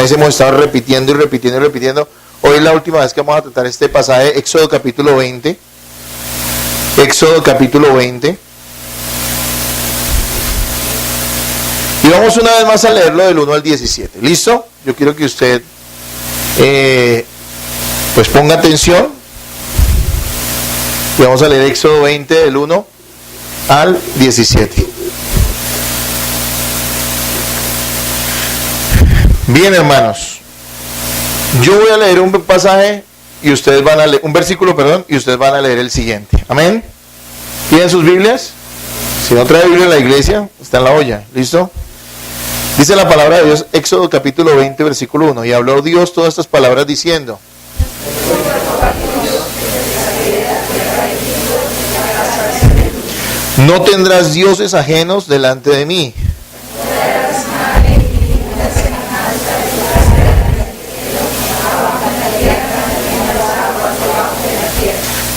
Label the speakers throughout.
Speaker 1: hemos estado repitiendo y repitiendo y repitiendo. Hoy es la última vez que vamos a tratar este pasaje, Éxodo capítulo 20. Éxodo capítulo 20. Y vamos una vez más a leerlo del 1 al 17. ¿Listo? Yo quiero que usted pues ponga atención. Y vamos a leer Éxodo 20 del 1 al 17. Bien, hermanos. Yo voy a leer un pasaje y ustedes van a leer un versículo, y ustedes van a leer el siguiente. Amén. ¿Tienen sus Biblias? Si no trae Biblia en la iglesia, está en la olla. ¿Listo? Dice la palabra de Dios, Éxodo capítulo 20, versículo 1. Y habló Dios todas estas palabras diciendo: no tendrás dioses ajenos delante de mí.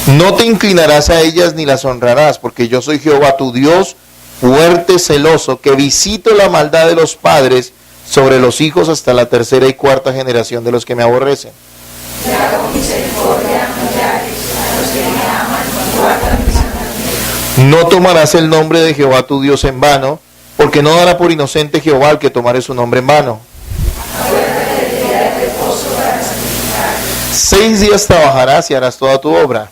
Speaker 1: No te inclinarás a ellas ni las honrarás, porque yo soy Jehová tu Dios, fuerte, celoso, que visito la maldad de los padres sobre los hijos hasta la tercera y cuarta generación de los que me aborrecen. No tomarás el nombre de Jehová tu Dios en vano, porque no dará por inocente Jehová al que tomare su nombre en vano. 6 días trabajarás y harás toda tu obra.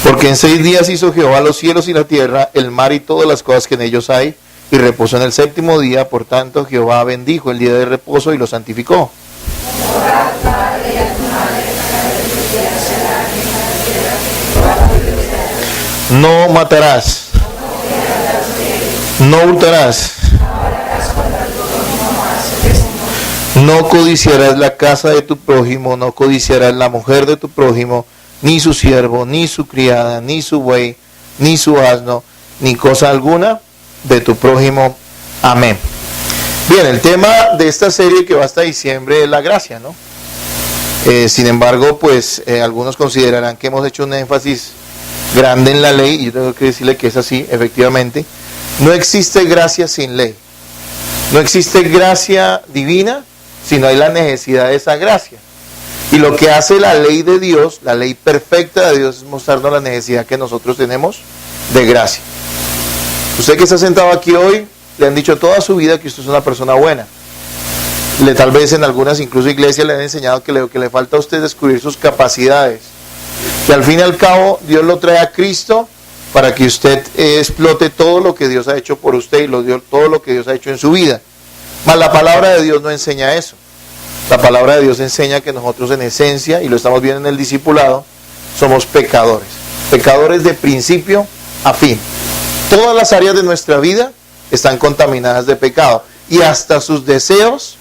Speaker 1: Porque en 6 días hizo Jehová los cielos y la tierra, el mar y todas las cosas que en ellos hay, y reposó en el séptimo día. Por tanto Jehová bendijo el día de reposo y lo santificó. No matarás. No hurtarás. No codiciarás la casa de tu prójimo, no codiciarás la mujer de tu prójimo, ni su siervo, ni su criada, ni su buey, ni su asno, ni cosa alguna de tu prójimo. Amén. Bien, el tema de esta serie que va hasta diciembre es la gracia, ¿no? Sin embargo, pues algunos considerarán que hemos hecho un énfasis grande en la ley, y yo tengo que decirle que es así, efectivamente. No existe gracia sin ley. No existe gracia divina si no hay la necesidad de esa gracia. Y lo que hace la ley de Dios, la ley perfecta de Dios, es mostrarnos la necesidad que nosotros tenemos de gracia. Usted que está sentado aquí hoy, le han dicho toda su vida que usted es una persona buena. Tal vez en algunas, incluso iglesias, le han enseñado que lo que le falta a usted es descubrir sus capacidades. Que al fin y al cabo, Dios lo trae a Cristo para que usted explote todo lo que Dios ha hecho por usted y todo lo que Dios ha hecho en su vida. Mas la palabra de Dios no enseña eso. La palabra de Dios enseña que nosotros en esencia, y lo estamos viendo en el discipulado, somos pecadores. Pecadores de principio a fin. Todas las áreas de nuestra vida están contaminadas de pecado. Y hasta sus deseos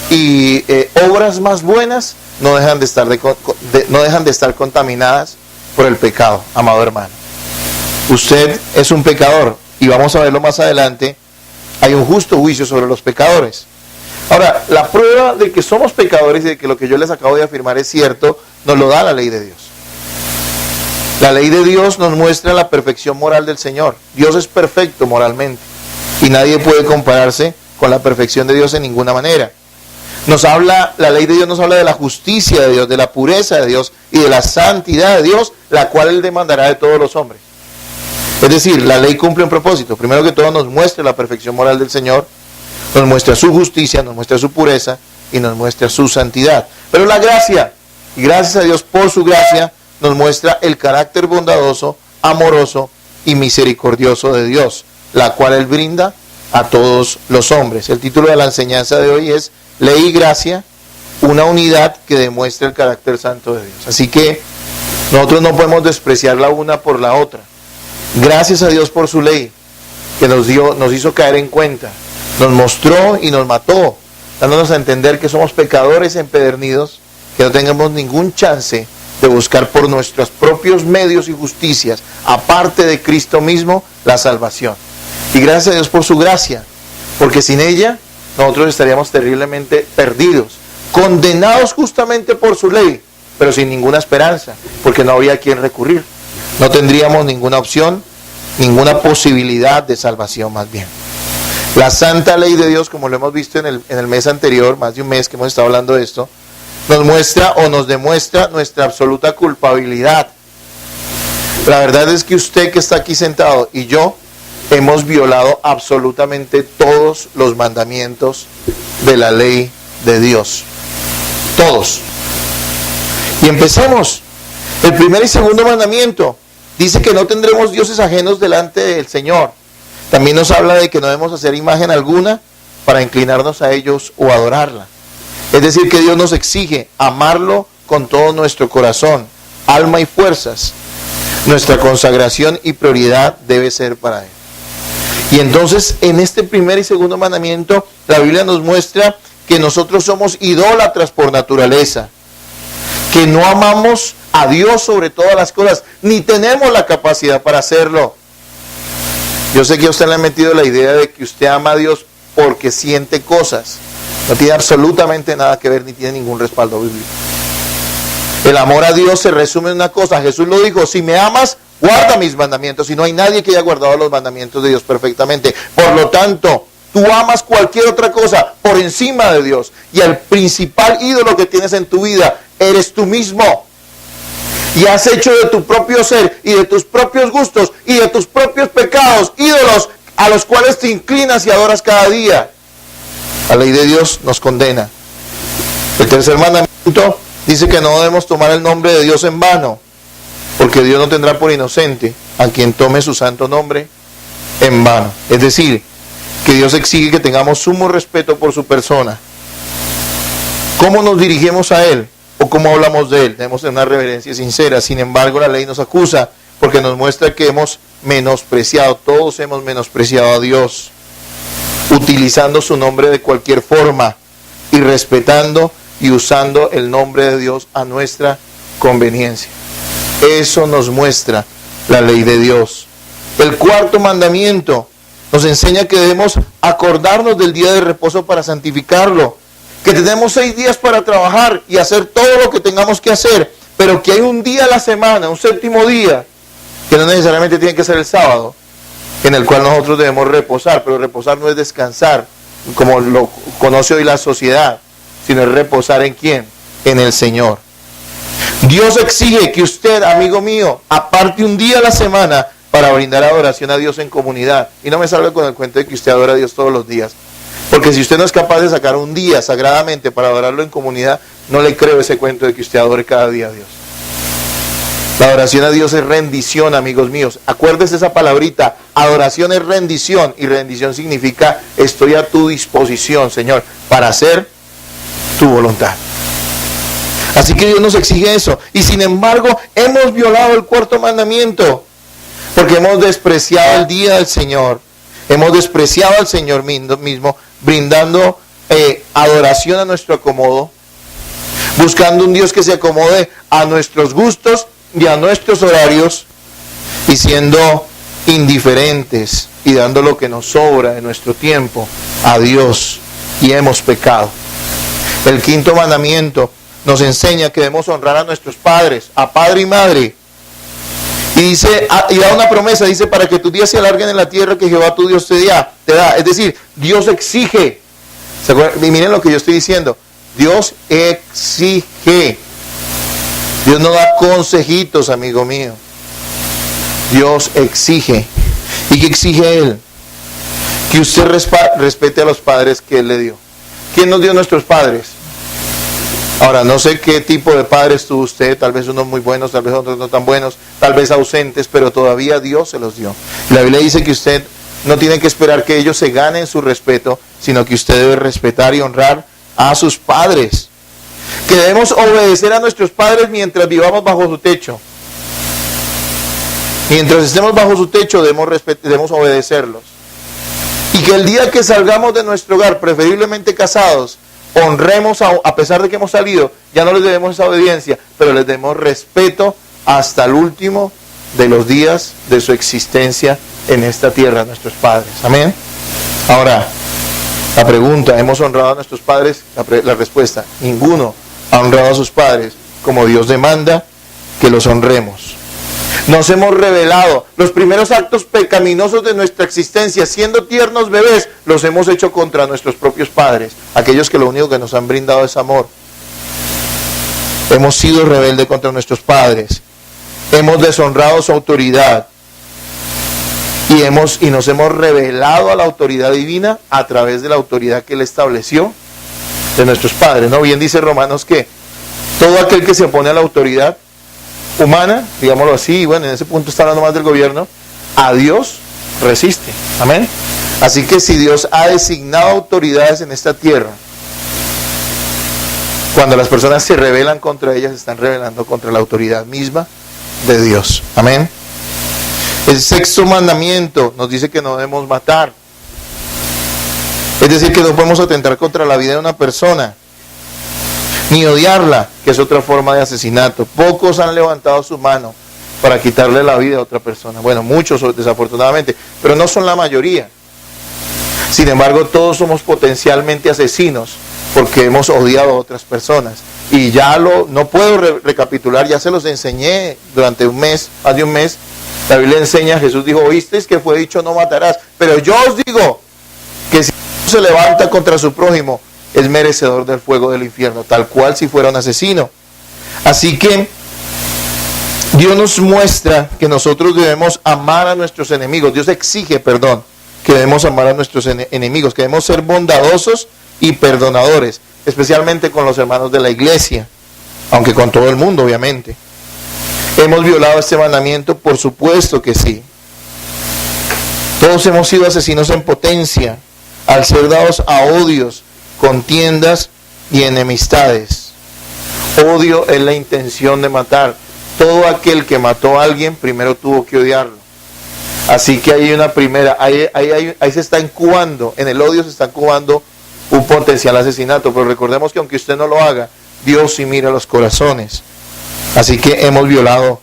Speaker 1: y obras más buenas no dejan de estar contaminadas por el pecado, amado hermano. Usted es un pecador, y vamos a verlo más adelante. Hay un justo juicio sobre los pecadores. Ahora, la prueba de que somos pecadores y de que lo que yo les acabo de afirmar es cierto, nos lo da la ley de Dios. La ley de Dios nos muestra la perfección moral del Señor. Dios es perfecto moralmente, y nadie puede compararse con la perfección de Dios en ninguna manera. La ley de Dios nos habla de la justicia de Dios, de la pureza de Dios y de la santidad de Dios, la cual Él demandará de todos los hombres. Es decir, la ley cumple un propósito. Primero que todo nos muestra la perfección moral del Señor, nos muestra su justicia, nos muestra su pureza y nos muestra su santidad. Pero la gracia, y gracias a Dios por su gracia, nos muestra el carácter bondadoso, amoroso y misericordioso de Dios, la cual Él brinda a todos los hombres. El título de la enseñanza de hoy es Ley y Gracia, una unidad que demuestra el carácter santo de Dios. Así que nosotros no podemos despreciar la una por la otra. Gracias a Dios por su ley, que nos hizo caer en cuenta, nos mostró y nos mató, dándonos a entender que somos pecadores empedernidos, que no tengamos ningún chance de buscar por nuestros propios medios y justicias, aparte de Cristo mismo, la salvación. Y gracias a Dios por su gracia, porque sin ella nosotros estaríamos terriblemente perdidos. condenados justamente por su ley, pero sin ninguna esperanza, porque no había a quien recurrir. No tendríamos ninguna opción, ninguna posibilidad de salvación más bien. La santa ley de Dios, como lo hemos visto en el mes anterior, más de un mes que hemos estado hablando de esto, nos muestra o nos demuestra nuestra absoluta culpabilidad. La verdad es que usted que está aquí sentado y yo hemos violado absolutamente todos los mandamientos de la ley de Dios. Todos. Y empecemos. El primer y segundo mandamiento dice que no tendremos dioses ajenos delante del Señor. También nos habla de que no debemos hacer imagen alguna para inclinarnos a ellos o adorarla. Es decir, que Dios nos exige amarlo con todo nuestro corazón, alma y fuerzas. Nuestra consagración y prioridad debe ser para Él. Y entonces, en este primer y segundo mandamiento, la Biblia nos muestra que nosotros somos idólatras por naturaleza, que no amamos a Dios sobre todas las cosas, ni tenemos la capacidad para hacerlo. Yo sé que a usted le han metido la idea de que usted ama a Dios porque siente cosas. No tiene absolutamente nada que ver, ni tiene ningún respaldo bíblico. El amor a Dios se resume en una cosa. Jesús lo dijo: si me amas, guarda mis mandamientos. Y no hay nadie que haya guardado los mandamientos de Dios perfectamente. Por lo tanto, tú amas cualquier otra cosa por encima de Dios. Y el principal ídolo que tienes en tu vida eres tú mismo. Y has hecho de tu propio ser y de tus propios gustos y de tus propios pecados ídolos a los cuales te inclinas y adoras cada día. La ley de Dios nos condena. El tercer mandamiento dice que no debemos tomar el nombre de Dios en vano, porque Dios no tendrá por inocente a quien tome su santo nombre en vano. Es decir, que Dios exige que tengamos sumo respeto por su persona. ¿Cómo nos dirigimos a Él? ¿O cómo hablamos de Él? Debemos tener una reverencia sincera. Sin embargo, la ley nos acusa porque nos muestra que hemos menospreciado, todos hemos menospreciado a Dios, utilizando su nombre de cualquier forma y respetando y usando el nombre de Dios a nuestra conveniencia. Eso nos muestra la ley de Dios. El cuarto mandamiento nos enseña que debemos acordarnos del día de reposo para santificarlo, que tenemos 6 días para trabajar y hacer todo lo que tengamos que hacer, pero que hay un día a la semana, un séptimo día, que no necesariamente tiene que ser el sábado, en el cual nosotros debemos reposar. Pero reposar no es descansar, como lo conoce hoy la sociedad, sino es reposar ¿en quién? En el Señor. Dios exige que usted, amigo mío, aparte un día a la semana para brindar adoración a Dios en comunidad. Y no me salga con el cuento de que usted adora a Dios todos los días. Porque si usted no es capaz de sacar un día sagradamente para adorarlo en comunidad, no le creo ese cuento de que usted adore cada día a Dios. La adoración a Dios es rendición, amigos míos. Acuérdese esa palabrita. Adoración es rendición. Y rendición significa: estoy a tu disposición, Señor, para hacer tu voluntad. Así que Dios nos exige eso. Y sin embargo, hemos violado el cuarto mandamiento, porque hemos despreciado el día del Señor. Hemos despreciado al Señor mismo, brindando adoración a nuestro acomodo, buscando un Dios que se acomode a nuestros gustos y a nuestros horarios, y siendo indiferentes y dando lo que nos sobra de nuestro tiempo a Dios, y hemos pecado. El quinto mandamiento nos enseña que debemos honrar a nuestros padres, a padre y madre. Y dice, y da una promesa, dice: para que tus días se alarguen en la tierra que Jehová tu Dios te da. Es decir, Dios exige. Y miren lo que yo estoy diciendo. Dios exige. Dios no da consejitos, amigo mío. Dios exige. ¿Y qué exige Él? Que usted respete a los padres que Él le dio. ¿Quién nos dio nuestros padres? Ahora, no sé qué tipo de padres tuvo usted, tal vez unos muy buenos, tal vez otros no tan buenos, tal vez ausentes, pero todavía Dios se los dio. La Biblia dice que usted no tiene que esperar que ellos se ganen su respeto, sino que usted debe respetar y honrar a sus padres. Que debemos obedecer a nuestros padres mientras vivamos bajo su techo. Mientras estemos bajo su techo debemos obedecerlos. Y que el día que salgamos de nuestro hogar, preferiblemente casados, honremos a pesar de que hemos salido, ya no les debemos esa obediencia, pero les debemos respeto hasta el último de los días de su existencia en esta tierra, nuestros padres. Amén. Ahora, La pregunta, ¿hemos honrado a nuestros padres? La respuesta, ninguno ha honrado a sus padres como Dios demanda que los honremos. Nos hemos rebelado. Los primeros actos pecaminosos de nuestra existencia, siendo tiernos bebés, los hemos hecho contra nuestros propios padres, aquellos que lo único que nos han brindado es amor. Hemos sido rebeldes contra nuestros padres. Hemos deshonrado su autoridad. Y nos hemos rebelado a la autoridad divina a través de la autoridad que Él estableció de nuestros padres, ¿no? Bien dice Romanos que todo aquel que se opone a la autoridad humana, digámoslo así, y bueno, en ese punto está hablando más del gobierno, a Dios resiste. Amén. Así que si Dios ha designado autoridades en esta tierra, cuando las personas se rebelan contra ellas, se están rebelando contra la autoridad misma de Dios. Amén. El sexto mandamiento nos dice que no debemos matar. Es decir, que no podemos atentar contra la vida de una persona, ni odiarla, que es otra forma de asesinato. Pocos han levantado su mano para quitarle la vida a otra persona. Bueno, muchos desafortunadamente, pero no son la mayoría. Sin embargo, todos somos potencialmente asesinos porque hemos odiado a otras personas. Y ya no puedo recapitular, ya se los enseñé durante un mes, más de un mes. La Biblia enseña, Jesús dijo, oísteis que fue dicho no matarás, pero yo os digo que si uno se levanta contra su prójimo, es merecedor del fuego del infierno, tal cual si fuera un asesino. Así que Dios nos muestra que nosotros debemos amar a nuestros enemigos. Dios exige, que debemos amar a nuestros enemigos, que debemos ser bondadosos y perdonadores, especialmente con los hermanos de la iglesia, aunque con todo el mundo, obviamente. ¿Hemos violado este mandamiento? Por supuesto que sí. Todos hemos sido asesinos en potencia, al ser dados a odios, contiendas y enemistades. Odio es la intención de matar. Todo aquel que mató a alguien primero tuvo que odiarlo. Así que hay una primera, ahí se está incubando, en el odio se está incubando un potencial asesinato. Pero recordemos que aunque usted no lo haga, Dios sí mira los corazones. Así que hemos violado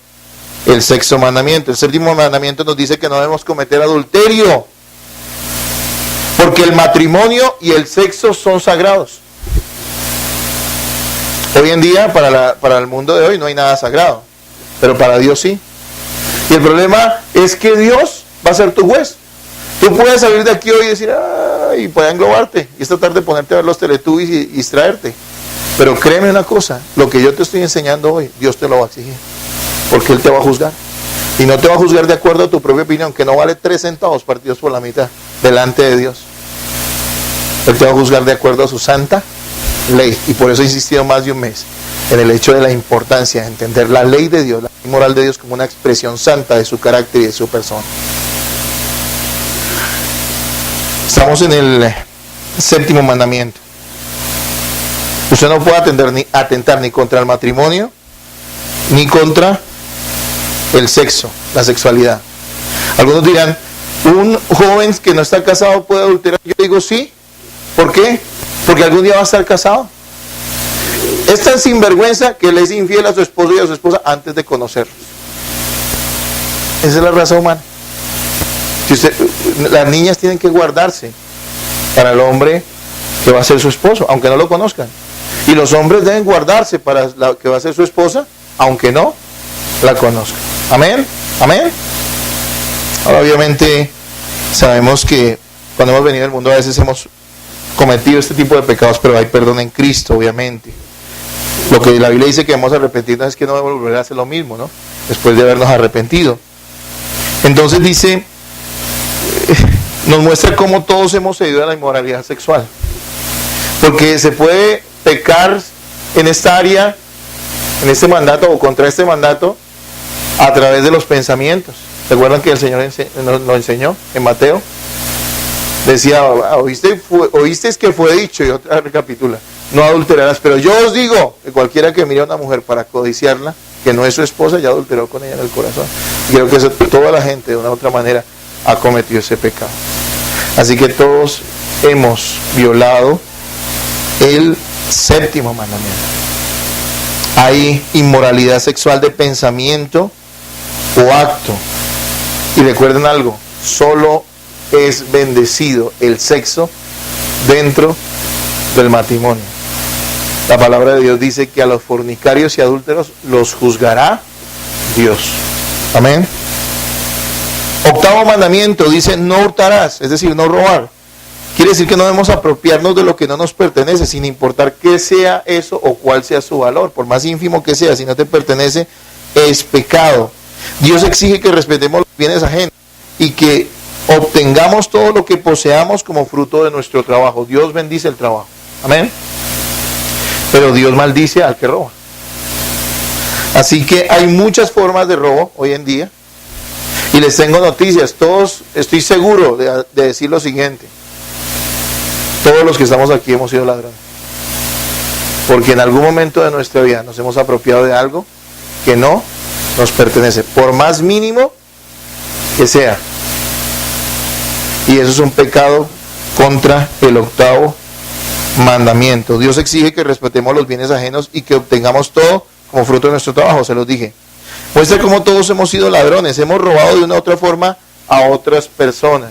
Speaker 1: el sexto mandamiento. El séptimo mandamiento nos dice que no debemos cometer adulterio, porque el matrimonio y el sexo son sagrados. Hoy en día, para el mundo de hoy, no hay nada sagrado, pero para Dios sí. Y el problema es que Dios va a ser tu juez. Tú puedes salir de aquí hoy y decir, y puede englobarte, y esta tarde ponerte a ver los Teletubbies y distraerte. Pero créeme una cosa, lo que yo te estoy enseñando hoy, Dios te lo va a exigir, porque Él te va a juzgar. Y no te va a juzgar de acuerdo a tu propia opinión, que no vale 3 centavos partidos por la mitad, delante de Dios. Él te va a juzgar de acuerdo a su santa ley. Y por eso he insistido más de un mes en el hecho de la importancia de entender la ley de Dios, la ley moral de Dios, como una expresión santa de su carácter y de su persona. Estamos en el séptimo mandamiento. Usted no puede atentar ni contra el matrimonio, ni contra el sexo, la sexualidad. Algunos dirán, ¿un joven que no está casado puede adulterar? Yo digo sí. ¿Por qué? Porque algún día va a estar casado. Es tan sinvergüenza que le es infiel a su esposo y a su esposa antes de conocerlos. Esa es la raza humana. Las niñas tienen que guardarse para el hombre que va a ser su esposo, aunque no lo conozcan. Y los hombres deben guardarse para la que va a ser su esposa, aunque no la conozcan. Amén. Amén. Ahora, obviamente, sabemos que cuando hemos venido al mundo a veces hemos cometido este tipo de pecados, pero hay perdón en Cristo, obviamente. Lo que la Biblia dice que debemos arrepentirnos es que no debemos volver a hacer lo mismo, ¿no? Después de habernos arrepentido. Entonces dice, nos muestra cómo todos hemos cedido a la inmoralidad sexual. Porque se puede pecar en esta área, en este mandato o contra este mandato, a través de los pensamientos. ¿Recuerdan que el Señor nos lo enseñó en Mateo? Decía, oísteis que fue dicho, y otra recapitula, no adulterarás, pero yo os digo que cualquiera que mire a una mujer para codiciarla, que no es su esposa, ya adulteró con ella en el corazón. Y creo que toda la gente de una u otra manera ha cometido ese pecado. Así que todos hemos violado el séptimo mandamiento. Hay inmoralidad sexual de pensamiento o acto. Y recuerden algo, solo es bendecido el sexo dentro del matrimonio. La palabra de Dios dice que a los fornicarios y adúlteros los juzgará Dios. Amén. Octavo mandamiento dice: no hurtarás, es decir, no robar. Quiere decir que no debemos apropiarnos de lo que no nos pertenece, sin importar qué sea eso o cuál sea su valor. Por más ínfimo que sea, si no te pertenece, es pecado. Dios exige que respetemos los bienes ajenos y que obtengamos todo lo que poseamos como fruto de nuestro trabajo. Dios bendice el trabajo. Amén. Pero Dios maldice al que roba. Así que hay muchas formas de robo hoy en día. Y les tengo noticias. Todos, estoy seguro de decir lo siguiente: todos los que estamos aquí hemos sido ladrones. Porque en algún momento de nuestra vida nos hemos apropiado de algo que no nos pertenece, por más mínimo que sea. Y eso es un pecado contra el octavo mandamiento. Dios exige que respetemos los bienes ajenos y que obtengamos todo como fruto de nuestro trabajo, se los dije. Muestra cómo todos hemos sido ladrones, hemos robado de una u otra forma a otras personas.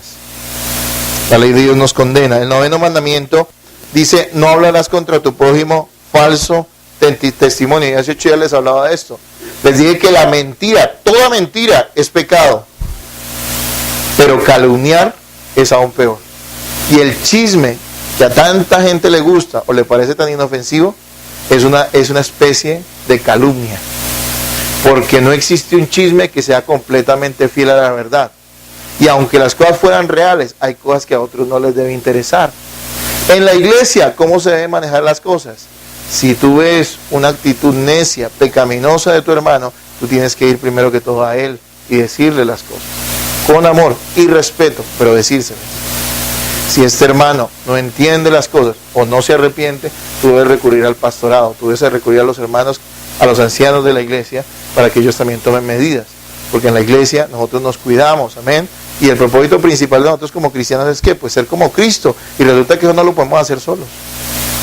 Speaker 1: La ley de Dios nos condena. El noveno mandamiento dice: no hablarás contra tu prójimo falso testimonio. Y hace 8 días les hablaba de esto. Les dije que la mentira, toda mentira es pecado, pero calumniar es aún peor. Y el chisme, que a tanta gente le gusta o le parece tan inofensivo, es una especie de calumnia, porque no existe un chisme que sea completamente fiel a la verdad. Y aunque las cosas fueran reales, hay cosas que a otros no les debe interesar. En la iglesia, ¿cómo se deben manejar las cosas? Si tú ves una actitud necia, pecaminosa de tu hermano, tú tienes que ir primero que todo a él y decirle las cosas con amor y respeto, pero decírselas. Si este hermano no entiende las cosas o no se arrepiente, tú debes recurrir al pastorado, tú debes recurrir a los hermanos, a los ancianos de la iglesia, para que ellos también tomen medidas. Porque en la iglesia nosotros nos cuidamos, amén. Y el propósito principal de nosotros como cristianos es que, pues, ser como Cristo. Y resulta que eso no lo podemos hacer solos.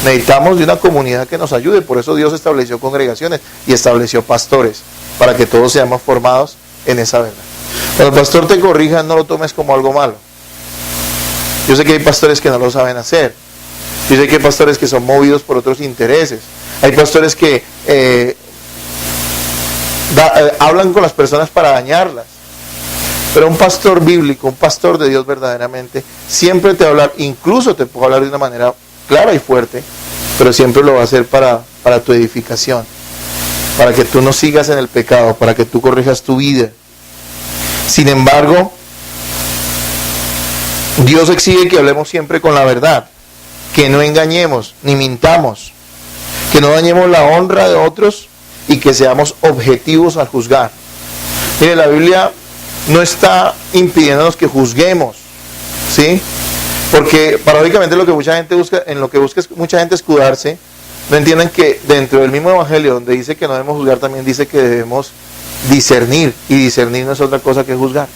Speaker 1: Necesitamos de una comunidad que nos ayude. Por eso Dios estableció congregaciones y estableció pastores, para que todos seamos formados en esa verdad. Cuando el pastor te corrija, no lo tomes como algo malo. Yo sé que hay pastores que no lo saben hacer. Yo sé que hay pastores que son movidos por otros intereses. Hay pastores que hablan con las personas para dañarlas. Pero un pastor bíblico, un pastor de Dios verdaderamente, siempre te va a hablar, incluso te puede hablar de una manera clara y fuerte, pero siempre lo va a hacer para tu edificación, para que tú no sigas en el pecado, para que tú corrijas tu vida. Sin embargo, Dios exige que hablemos siempre con la verdad, que no engañemos ni mintamos, que no dañemos la honra de otros y que seamos objetivos al juzgar. Mire, la Biblia no está impidiéndonos que juzguemos, ¿sí? Porque paradójicamente lo que mucha gente busca, en lo que busca mucha gente escudarse, no entienden que dentro del mismo evangelio donde dice que no debemos juzgar, también dice que debemos discernir, y discernir no es otra cosa que juzgar.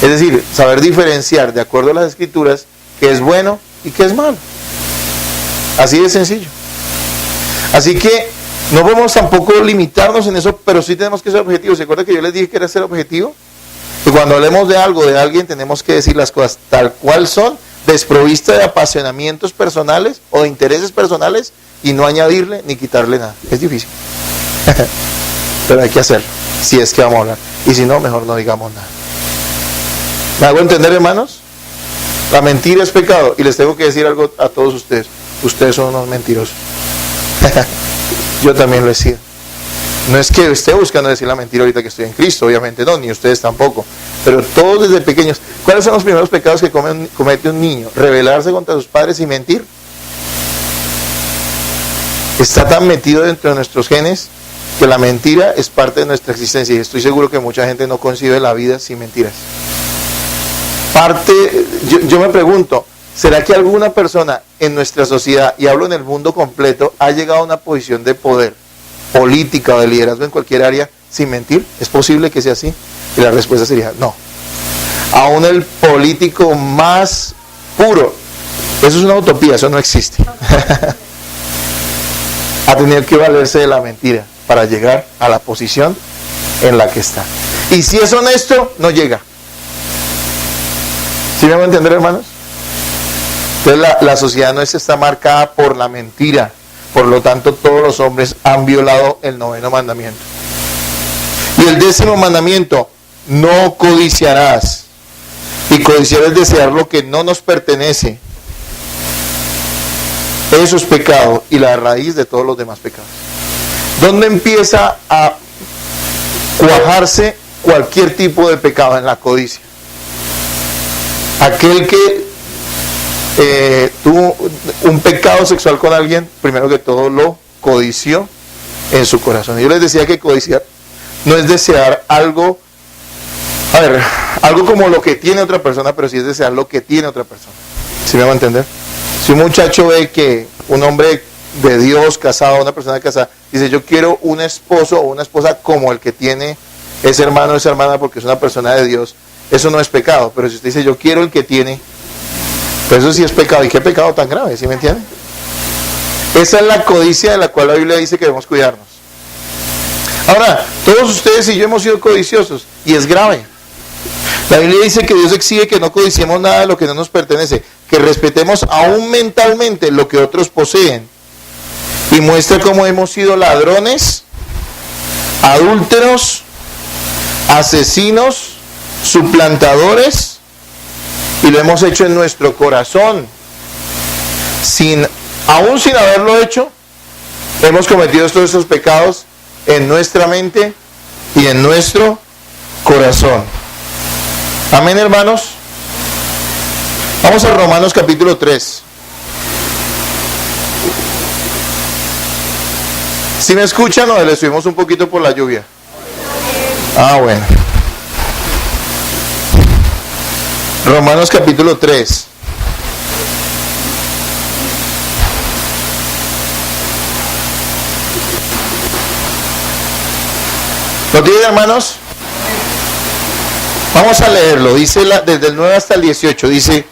Speaker 1: Es decir, saber diferenciar de acuerdo a las escrituras qué es bueno y qué es malo. Así de sencillo. Así que no podemos tampoco limitarnos en eso, pero sí tenemos que ser objetivos. ¿Se acuerdan que yo les dije que era ser objetivo? Y cuando hablemos de algo, de alguien, tenemos que decir las cosas tal cual son, desprovista de apasionamientos personales o de intereses personales, y no añadirle ni quitarle nada. Es difícil. Pero hay que hacerlo, si es que vamos a hablar. Y si no, mejor no digamos nada. ¿Me hago entender, hermanos? La mentira es pecado. Y les tengo que decir algo a todos ustedes. Ustedes son unos mentirosos. Yo también lo he sido. No es que esté buscando decir la mentira ahorita que estoy en Cristo, obviamente no, ni ustedes tampoco. Pero todos desde pequeños. ¿Cuáles son los primeros pecados que comete un niño? Rebelarse contra sus padres y mentir. Está tan metido dentro de nuestros genes que la mentira es parte de nuestra existencia. Y estoy seguro que mucha gente no concibe la vida sin mentiras. Yo me pregunto, ¿será que alguna persona en nuestra sociedad, y hablo en el mundo completo, ha llegado a una posición de poder, política o de liderazgo en cualquier área sin mentir? ¿Es posible que sea así? Y la respuesta sería no. Aún el político más puro, eso es una utopía, eso no existe. Ha tenido que valerse de la mentira para llegar a la posición en la que está. Y si es honesto, no llega. ¿Sí me van a entender, hermanos? Entonces la sociedad nuestra está marcada por la mentira. Por lo tanto, todos los hombres han violado el 9º mandamiento. Y el 10º mandamiento, no codiciarás. Y codiciar es desear lo que no nos pertenece. Eso es pecado y la raíz de todos los demás pecados. ¿Dónde empieza a cuajarse cualquier tipo de pecado? En la codicia. Aquel que tuvo un pecado sexual con alguien, primero que todo lo codició en su corazón. Yo les decía que codiciar no es desear algo, algo como lo que tiene otra persona, pero sí es desear lo que tiene otra persona. ¿Sí me va a entender? Si un muchacho ve que un hombre de Dios casado, una persona casada, dice yo quiero un esposo o una esposa como el que tiene ese hermano o esa hermana porque es una persona de Dios, eso no es pecado. Pero si usted dice yo quiero el que tiene, pues eso sí es pecado. ¿Y qué pecado tan grave? ¿Sí me entiende? Esa es la codicia de la cual la Biblia dice que debemos cuidarnos. Ahora, todos ustedes y yo hemos sido codiciosos y es grave. La Biblia dice que Dios exige que no codiciemos nada de lo que no nos pertenece, que respetemos aún mentalmente lo que otros poseen, y muestra cómo hemos sido ladrones, adúlteros, asesinos, suplantadores, y lo hemos hecho en nuestro corazón, aún sin haberlo hecho. Hemos cometido todos estos pecados en nuestra mente y en nuestro corazón. Amén, hermanos. Vamos a Romanos capítulo 3. ¿Sí me escuchan o le subimos un poquito por la lluvia? Ah, bueno. Romanos capítulo 3. ¿Lo tienen, hermanos? Vamos a leerlo. Dice desde el 9 hasta el 18. Dice,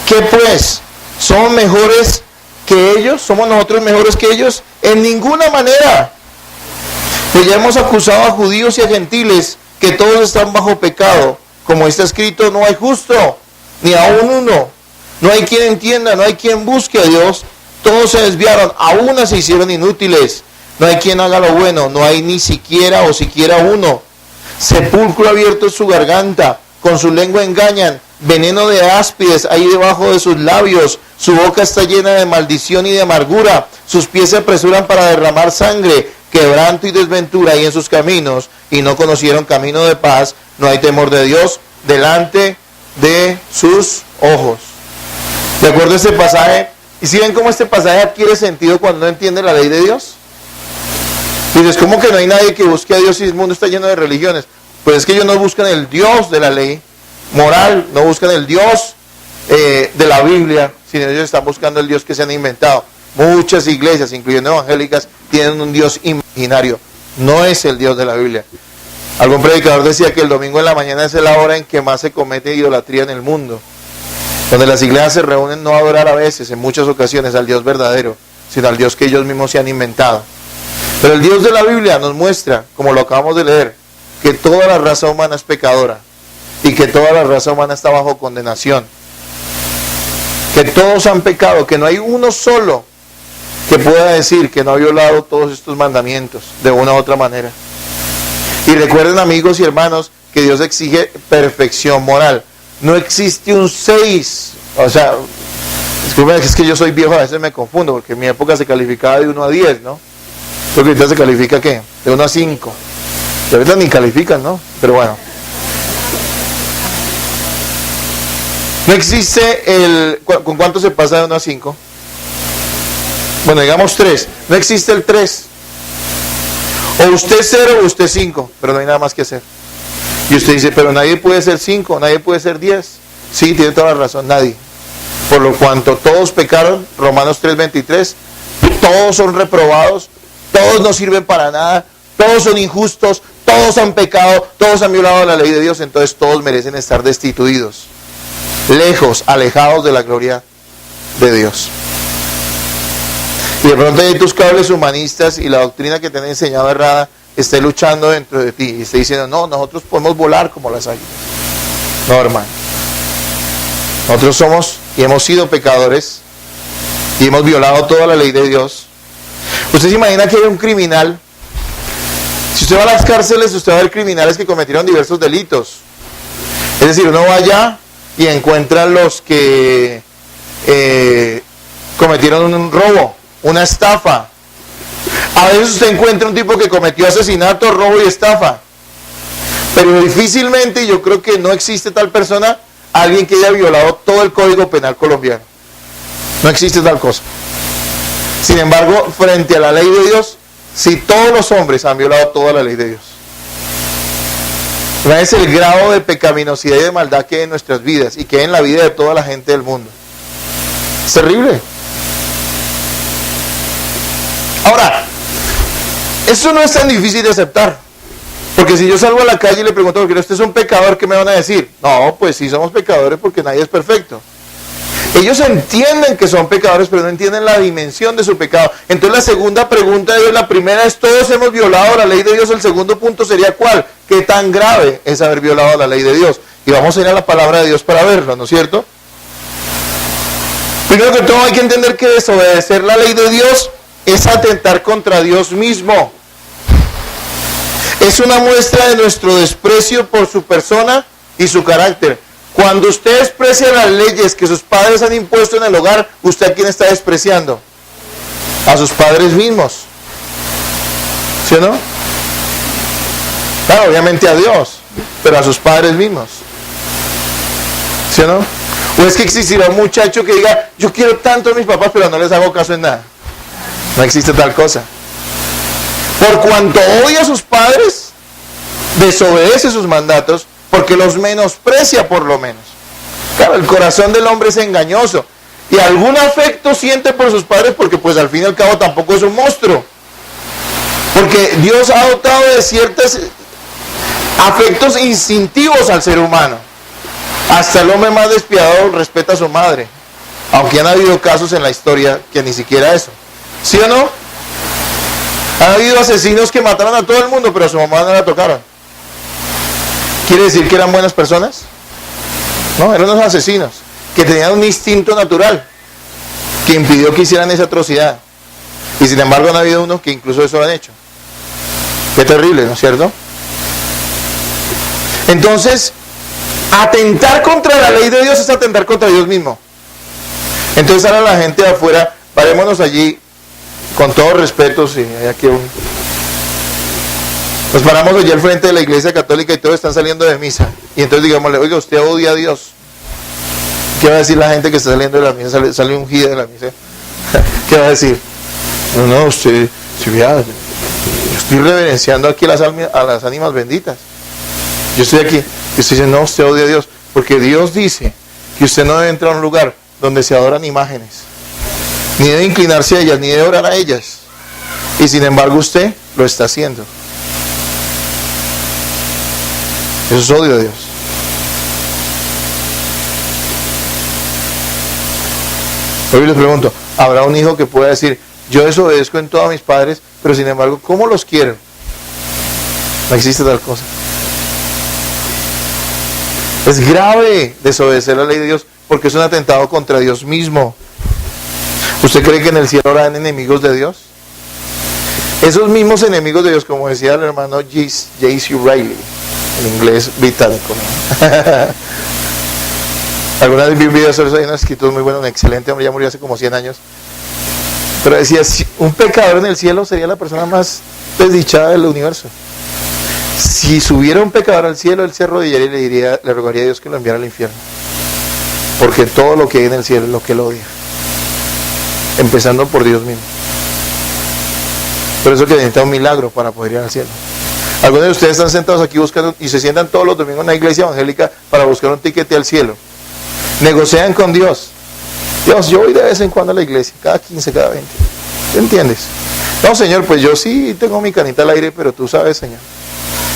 Speaker 1: ¿qué pues? ¿Somos mejores que ellos? ¿Somos nosotros mejores que ellos? En ninguna manera. Pues ya hemos acusado a judíos y a gentiles que todos están bajo pecado. Como está escrito, no hay justo, ni aún uno. No hay quien entienda, no hay quien busque a Dios. Todos se desviaron, a una se hicieron inútiles. No hay quien haga lo bueno, no hay ni siquiera o siquiera uno. Sepulcro abierto es su garganta, con su lengua engañan, veneno de áspides hay debajo de sus labios, su boca está llena de maldición y de amargura, sus pies se apresuran para derramar sangre, quebranto y desventura hay en sus caminos, y no conocieron camino de paz, no hay temor de Dios delante de sus ojos. ¿De acuerdo a este pasaje? ¿Y si ven cómo este pasaje adquiere sentido cuando no entiende la ley de Dios? Dices, ¿cómo que no hay nadie que busque a Dios si el mundo está lleno de religiones? Pues es que ellos no buscan el Dios de la ley moral, no buscan el Dios de la Biblia, sino ellos están buscando el Dios que se han inventado. Muchas iglesias, incluyendo evangélicas, tienen un Dios imaginario. No es el Dios de la Biblia. Algún predicador decía que el domingo en la mañana es la hora en que más se comete idolatría en el mundo. Donde las iglesias se reúnen no a adorar a veces, en muchas ocasiones, al Dios verdadero, sino al Dios que ellos mismos se han inventado. Pero el Dios de la Biblia nos muestra, como lo acabamos de leer, que toda la raza humana es pecadora y que toda la raza humana está bajo condenación. Que todos han pecado, que no hay uno solo que pueda decir que no ha violado todos estos mandamientos de una u otra manera. Y recuerden, amigos y hermanos, que Dios exige perfección moral. No existe un 6, o sea, disculpen, es que yo soy viejo, a veces me confundo, porque en mi época se calificaba de 1 a 10, ¿no? Porque ahorita se califica, ¿qué? De 1 a 5. Y ahorita ni califican, ¿no? Pero bueno. No existe ¿con cuánto se pasa de 1 a 5? Bueno, digamos 3. No existe el 3. O usted 0 o usted 5, pero no hay nada más que hacer. Y usted dice, pero nadie puede ser 5, nadie puede ser 10. Sí, tiene toda la razón, nadie. Por lo cuanto todos pecaron, Romanos 3:23, todos son reprobados, todos no sirven para nada, todos son injustos, todos han pecado, todos han violado la ley de Dios, entonces todos merecen estar destituidos, lejos, alejados de la gloria de Dios. Y de pronto hay tus cables humanistas y la doctrina que te han enseñado errada esté luchando dentro de ti y esté diciendo, no, nosotros podemos volar como las águilas. No, hermano. Nosotros somos y hemos sido pecadores y hemos violado toda la ley de Dios, usted se imagina que hay un criminal. Si usted va a las cárceles, usted va a ver criminales que cometieron diversos delitos. Es decir, uno va allá y encuentra los que cometieron un robo, una estafa. A veces usted encuentra un tipo que cometió asesinato, robo y estafa. Pero difícilmente, yo creo que no existe tal persona, alguien que haya violado todo el Código Penal colombiano. No existe tal cosa. Sin embargo, frente a la ley de Dios, sí, todos los hombres han violado toda la ley de Dios. Es el grado de pecaminosidad y de maldad que hay en nuestras vidas y que hay en la vida de toda la gente del mundo. Es terrible. Ahora, eso no es tan difícil de aceptar. Porque si yo salgo a la calle y le pregunto, ¿usted es un pecador? ¿Qué me van a decir? No, pues sí somos pecadores porque nadie es perfecto. Ellos entienden que son pecadores, pero no entienden la dimensión de su pecado. Entonces la segunda pregunta de Dios, la primera es, todos hemos violado la ley de Dios. El segundo punto sería, ¿cuál? ¿Qué tan grave es haber violado la ley de Dios? Y vamos a ir a la palabra de Dios para verlo, ¿no es cierto? Primero que todo hay que entender que desobedecer la ley de Dios es atentar contra Dios mismo. Es una muestra de nuestro desprecio por su persona y su carácter. Cuando usted desprecia las leyes que sus padres han impuesto en el hogar, ¿usted a quién está despreciando? A sus padres mismos. ¿Sí o no? Claro, obviamente a Dios, pero a sus padres mismos. ¿Sí o no? ¿O es que existirá un muchacho que diga, yo quiero tanto a mis papás, pero no les hago caso en nada? No existe tal cosa. Por cuanto odia a sus padres, desobedece sus mandatos, porque los menosprecia por lo menos. Claro, el corazón del hombre es engañoso. Y algún afecto siente por sus padres, porque pues al fin y al cabo tampoco es un monstruo. Porque Dios ha dotado de ciertos afectos instintivos al ser humano. Hasta el hombre más despiadado respeta a su madre. Aunque han habido casos en la historia que ni siquiera eso. ¿Sí o no? Han habido asesinos que mataron a todo el mundo, pero a su mamá no la tocaron. ¿Quiere decir que eran buenas personas? No, eran unos asesinos que tenían un instinto natural que impidió que hicieran esa atrocidad. Y sin embargo han habido unos que incluso eso han hecho. Qué terrible, ¿no es cierto? Entonces, atentar contra la ley de Dios es atentar contra Dios mismo. Entonces ahora la gente de afuera, parémonos allí con todo respeto, si hay aquí nos paramos allí al frente de la iglesia católica y todos están saliendo de misa. Y entonces digámosle, oiga, usted odia a Dios. ¿Qué va a decir la gente que está saliendo de la misa? Sale ungida de la misa. ¿Qué va a decir? No, usted, si vea, yo estoy reverenciando aquí a las ánimas benditas. Yo estoy aquí. Y usted dice, no, usted odia a Dios. Porque Dios dice que usted no debe entrar a un lugar donde se adoran imágenes. Ni debe inclinarse a ellas, ni debe orar a ellas. Y sin embargo usted lo está haciendo. Eso es odio a Dios. Hoy les pregunto, ¿habrá un hijo que pueda decir, yo desobedezco en todo a mis padres, pero sin embargo, ¿cómo los quiero? No existe tal cosa. Es grave desobedecer la ley de Dios porque es un atentado contra Dios mismo. ¿Usted cree que en el cielo habrán enemigos de Dios? Esos mismos enemigos de Dios, como decía el hermano J.C. Riley, en inglés británico, ¿no? Alguna vez vi un video sobre eso, hay unos escritos muy buenos, un excelente hombre, ya murió hace como 100 años. Pero decía, un pecador en el cielo sería la persona más desdichada del universo. Si subiera un pecador al cielo, él se arrodillaría y le rogaría a Dios que lo enviara al infierno. Porque todo lo que hay en el cielo es lo que él odia. Empezando por Dios mismo. Por eso que necesita un milagro para poder ir al cielo. Algunos de ustedes están sentados aquí buscando y se sientan todos los domingos en una iglesia evangélica para buscar un tiquete al cielo. Negocian con Dios. Dios, yo voy de vez en cuando a la iglesia, cada 15, cada 20. ¿Te entiendes? No, Señor, pues yo sí tengo mi canita al aire, pero tú sabes, Señor.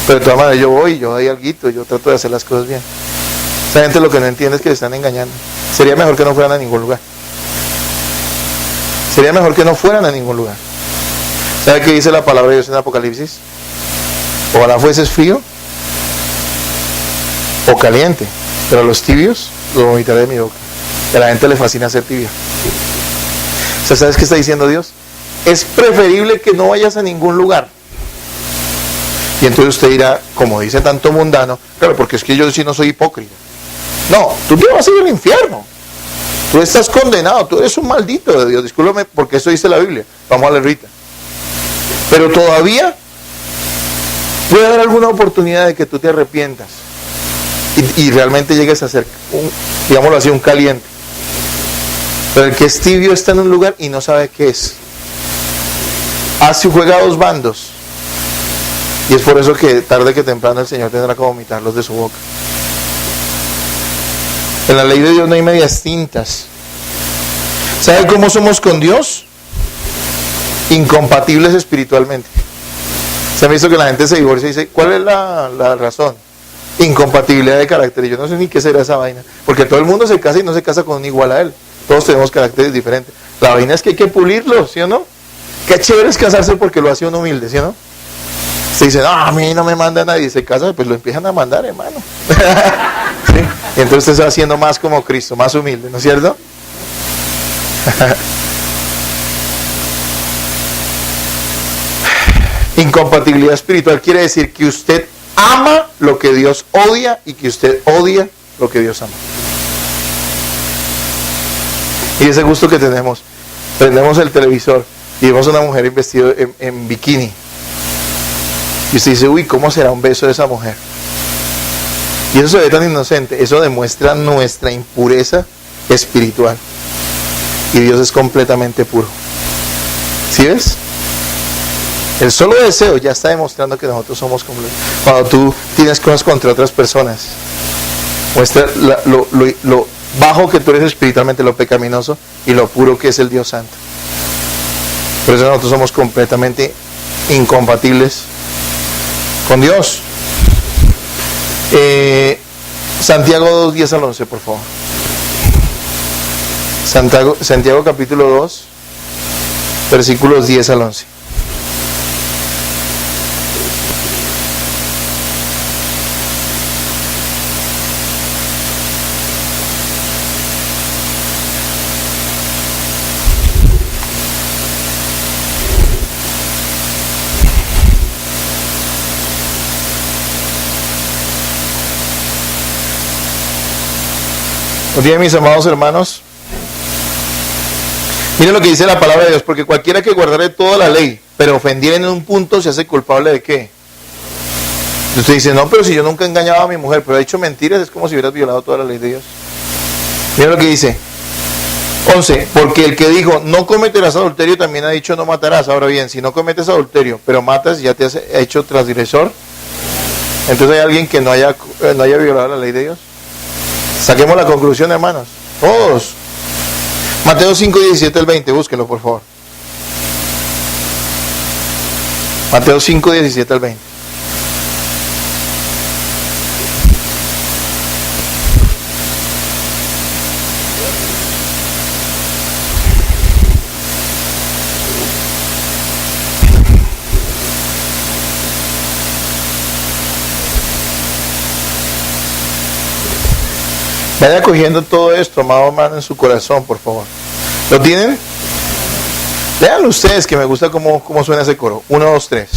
Speaker 1: Pero de todas maneras yo voy, yo doy alguito, yo trato de hacer las cosas bien. Esa gente lo que no entiende es que se están engañando. Sería mejor que no fueran a ningún lugar. Sería mejor que no fueran a ningún lugar. ¿Sabe qué dice la palabra de Dios en Apocalipsis? Ojalá fueses frío o caliente, pero a los tibios los vomitaré de mi boca. Y a la gente le fascina ser tibia. O sea, ¿sabes qué está diciendo Dios? Es preferible que no vayas a ningún lugar. Y entonces usted dirá, como dice tanto mundano, claro, porque es que yo sí no soy hipócrita. No, tú te vas a ir al infierno. Tú estás condenado, tú eres un maldito de Dios. Discúlpame porque eso dice la Biblia. Vamos a leer ahorita. Pero todavía puede haber alguna oportunidad de que tú te arrepientas y realmente llegues a ser, digámoslo así, un caliente. Pero el que es tibio está en un lugar y no sabe qué es. Juega a dos bandos. Y es por eso que tarde que temprano el Señor tendrá que vomitarlos de su boca. En la ley de Dios no hay medias tintas. ¿Sabe cómo somos con Dios? Incompatibles espiritualmente. Se ha visto que la gente se divorcia y dice, ¿cuál es la razón? Incompatibilidad de carácter. Y yo no sé ni qué será esa vaina. Porque todo el mundo se casa y no se casa con un igual a él. Todos tenemos caracteres diferentes. La vaina es que hay que pulirlo, ¿sí o no? Qué chévere es casarse porque lo hace uno humilde, ¿sí o no? Se dice, no, a mí no me manda nadie. Se casa, pues lo empiezan a mandar, hermano. ¿Sí? Y entonces usted se va haciendo más como Cristo, más humilde, ¿no es cierto? Incompatibilidad espiritual quiere decir que usted ama lo que Dios odia y que usted odia lo que Dios ama. Y ese gusto que tenemos, prendemos el televisor y vemos a una mujer vestida en bikini. Y usted dice, uy, ¿cómo será un beso de esa mujer? Y eso se ve tan inocente, eso demuestra nuestra impureza espiritual. Y Dios es completamente puro. ¿Sí ves? El solo deseo ya está demostrando que nosotros somos completos. Cuando tú tienes cosas contra otras personas, muestra lo bajo que tú eres espiritualmente, lo pecaminoso y lo puro que es el Dios Santo. Por eso nosotros somos completamente incompatibles con Dios. Santiago 2, 10 al 11, por favor. Santiago capítulo 2, versículos 10 al 11. Bien, mis amados hermanos, miren lo que dice la palabra de Dios, porque cualquiera que guardare toda la ley, pero ofendiera en un punto, se hace culpable de ¿qué? Usted dice, no, pero si yo nunca he engañado a mi mujer, pero he hecho mentiras, es como si hubieras violado toda la ley de Dios. Miren lo que dice, 11, porque el que dijo, no cometerás adulterio, también ha dicho, no matarás. Ahora bien, si no cometes adulterio, pero matas, ya te has hecho transgresor. Entonces hay alguien que no haya violado la ley de Dios. Saquemos la conclusión, hermanos. Todos. Mateo 5, 17 al 20. Búsquenlo, por favor. Mateo 5, 17 al 20. Vaya cogiendo todo esto, amado hermano, en su corazón, por favor. ¿Lo tienen? Léanlo ustedes, que me gusta cómo suena ese coro. 1, 2, 3.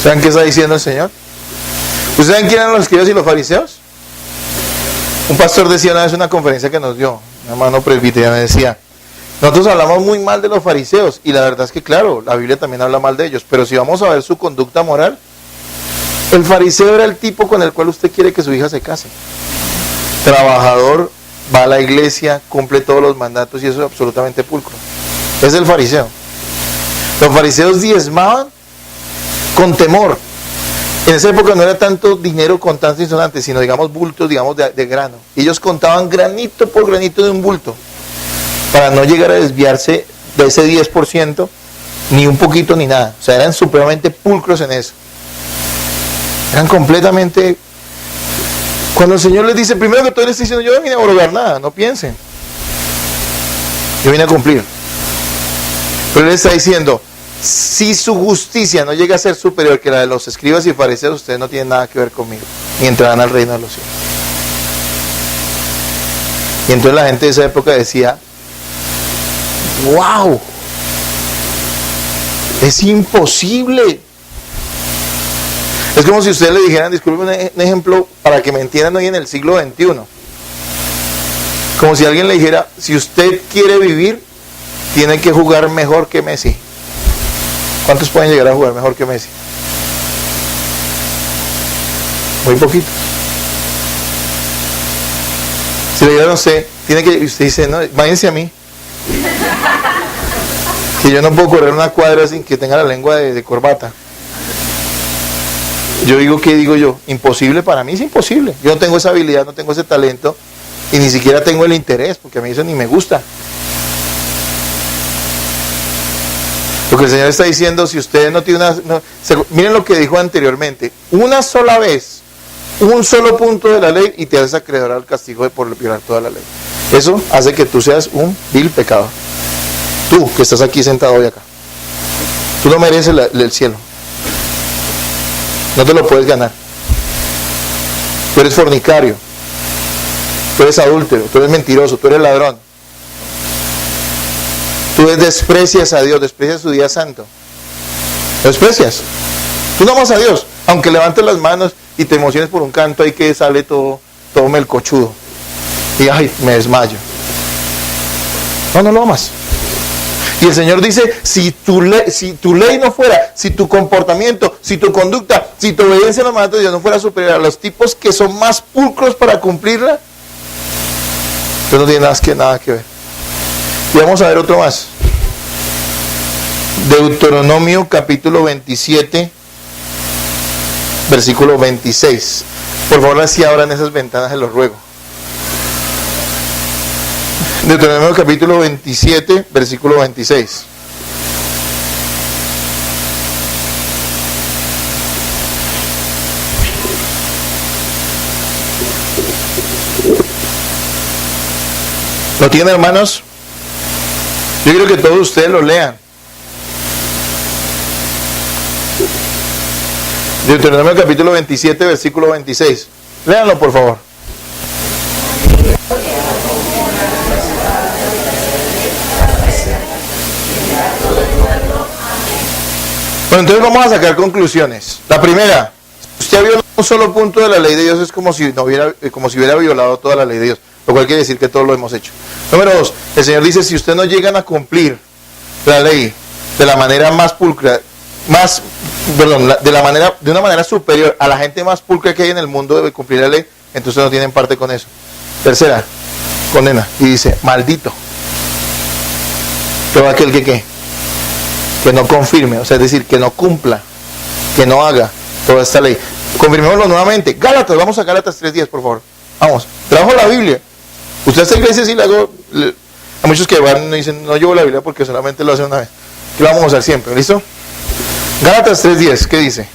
Speaker 1: ¿Saben qué está diciendo el Señor? ¿Ustedes saben quién eran los escribas y los fariseos? Un pastor decía una vez en una conferencia que nos dio, una hermano presbiteriana, decía, nosotros hablamos muy mal de los fariseos, y la verdad es que claro, la Biblia también habla mal de ellos, pero si vamos a ver su conducta moral, el fariseo era el tipo con el cual usted quiere que su hija se case. Trabajador, va a la iglesia, cumple todos los mandatos y eso es absolutamente pulcro. Es el fariseo. Los fariseos diezmaban con temor. En esa época no era tanto dinero con tantos insonantes, sino digamos bultos, digamos de grano. Ellos contaban granito por granito de un bulto, para no llegar a desviarse de ese 10%, ni un poquito ni nada. O sea, eran supremamente pulcros en eso. Eran completamente... Cuando el Señor les dice, primero que todo, les está diciendo, yo no vine a robar nada, no piensen. Yo vine a cumplir. Pero Él está diciendo, si su justicia no llega a ser superior que la de los escribas y fariseos, ustedes no tienen nada que ver conmigo, ni entrarán al reino de los cielos. Y entonces la gente de esa época decía, ¡wow! Es imposible. Es como si ustedes le dijeran, disculpen un ejemplo para que me entiendan hoy en el siglo XXI. Como si alguien le dijera, si usted quiere vivir, tiene que jugar mejor que Messi. ¿Cuántos pueden llegar a jugar mejor que Messi? Muy poquitos. Si le dijeran a usted, tiene que, usted dice, no, váyanse a mí. Que yo no puedo correr una cuadra sin que tenga la lengua de corbata. Yo digo, ¿qué digo yo? Imposible para mí, es imposible. Yo no tengo esa habilidad, no tengo ese talento y ni siquiera tengo el interés, porque a mí eso ni me gusta. Lo que el Señor está diciendo, si ustedes no tienen miren lo que dijo anteriormente, una sola vez, un solo punto de la ley y te haces acreedor al castigo por violar toda la ley. Eso hace que tú seas un vil pecador. Tú, que estás aquí sentado hoy acá. Tú no mereces el cielo. No te lo puedes ganar. Tú eres fornicario. Tú eres adúltero. Tú eres mentiroso. Tú eres ladrón. Tú desprecias a Dios. Desprecias su día santo. Lo desprecias. Tú no amas a Dios. Aunque levantes las manos y te emociones por un canto ahí que sale todo melcochudo. Y ay, me desmayo. No lo amas. Y el Señor dice, si tu ley no fuera, si tu comportamiento, si tu conducta, si tu obediencia a los mandatos de Dios no fuera superior a los tipos que son más pulcros para cumplirla, entonces no tiene nada que ver. Y vamos a ver otro más. Deuteronomio capítulo 27, versículo 26. Por favor, así abran esas ventanas, se los ruego. Deuteronomio capítulo 27, versículo 26. ¿Lo tienen, hermanos? Yo quiero que todos ustedes lo lean. Deuteronomio capítulo 27, versículo 26. Léanlo, por favor. Bueno, entonces vamos a sacar conclusiones. La primera, usted ha violado un solo punto de la ley de Dios, es como si hubiera violado toda la ley de Dios, lo cual quiere decir que todos lo hemos hecho. Número 2, el Señor dice, si ustedes no llegan a cumplir la ley de la manera más pulcra, de una manera superior a la gente más pulcra que hay en el mundo de cumplir la ley, entonces no tienen parte con eso. Tercera, condena, y dice, maldito todo aquel que no confirme, o sea, es decir, que no cumpla, que no haga toda esta ley. Confirmémoslo nuevamente. Gálatas, vamos a Gálatas 3:10, por favor. Vamos, trabajo la Biblia. Usted a esta iglesia sí le hago, a muchos que van y dicen, no llevo la Biblia porque solamente lo hace una vez. Que lo vamos a usar siempre, ¿listo? Gálatas 3:10, ¿qué dice?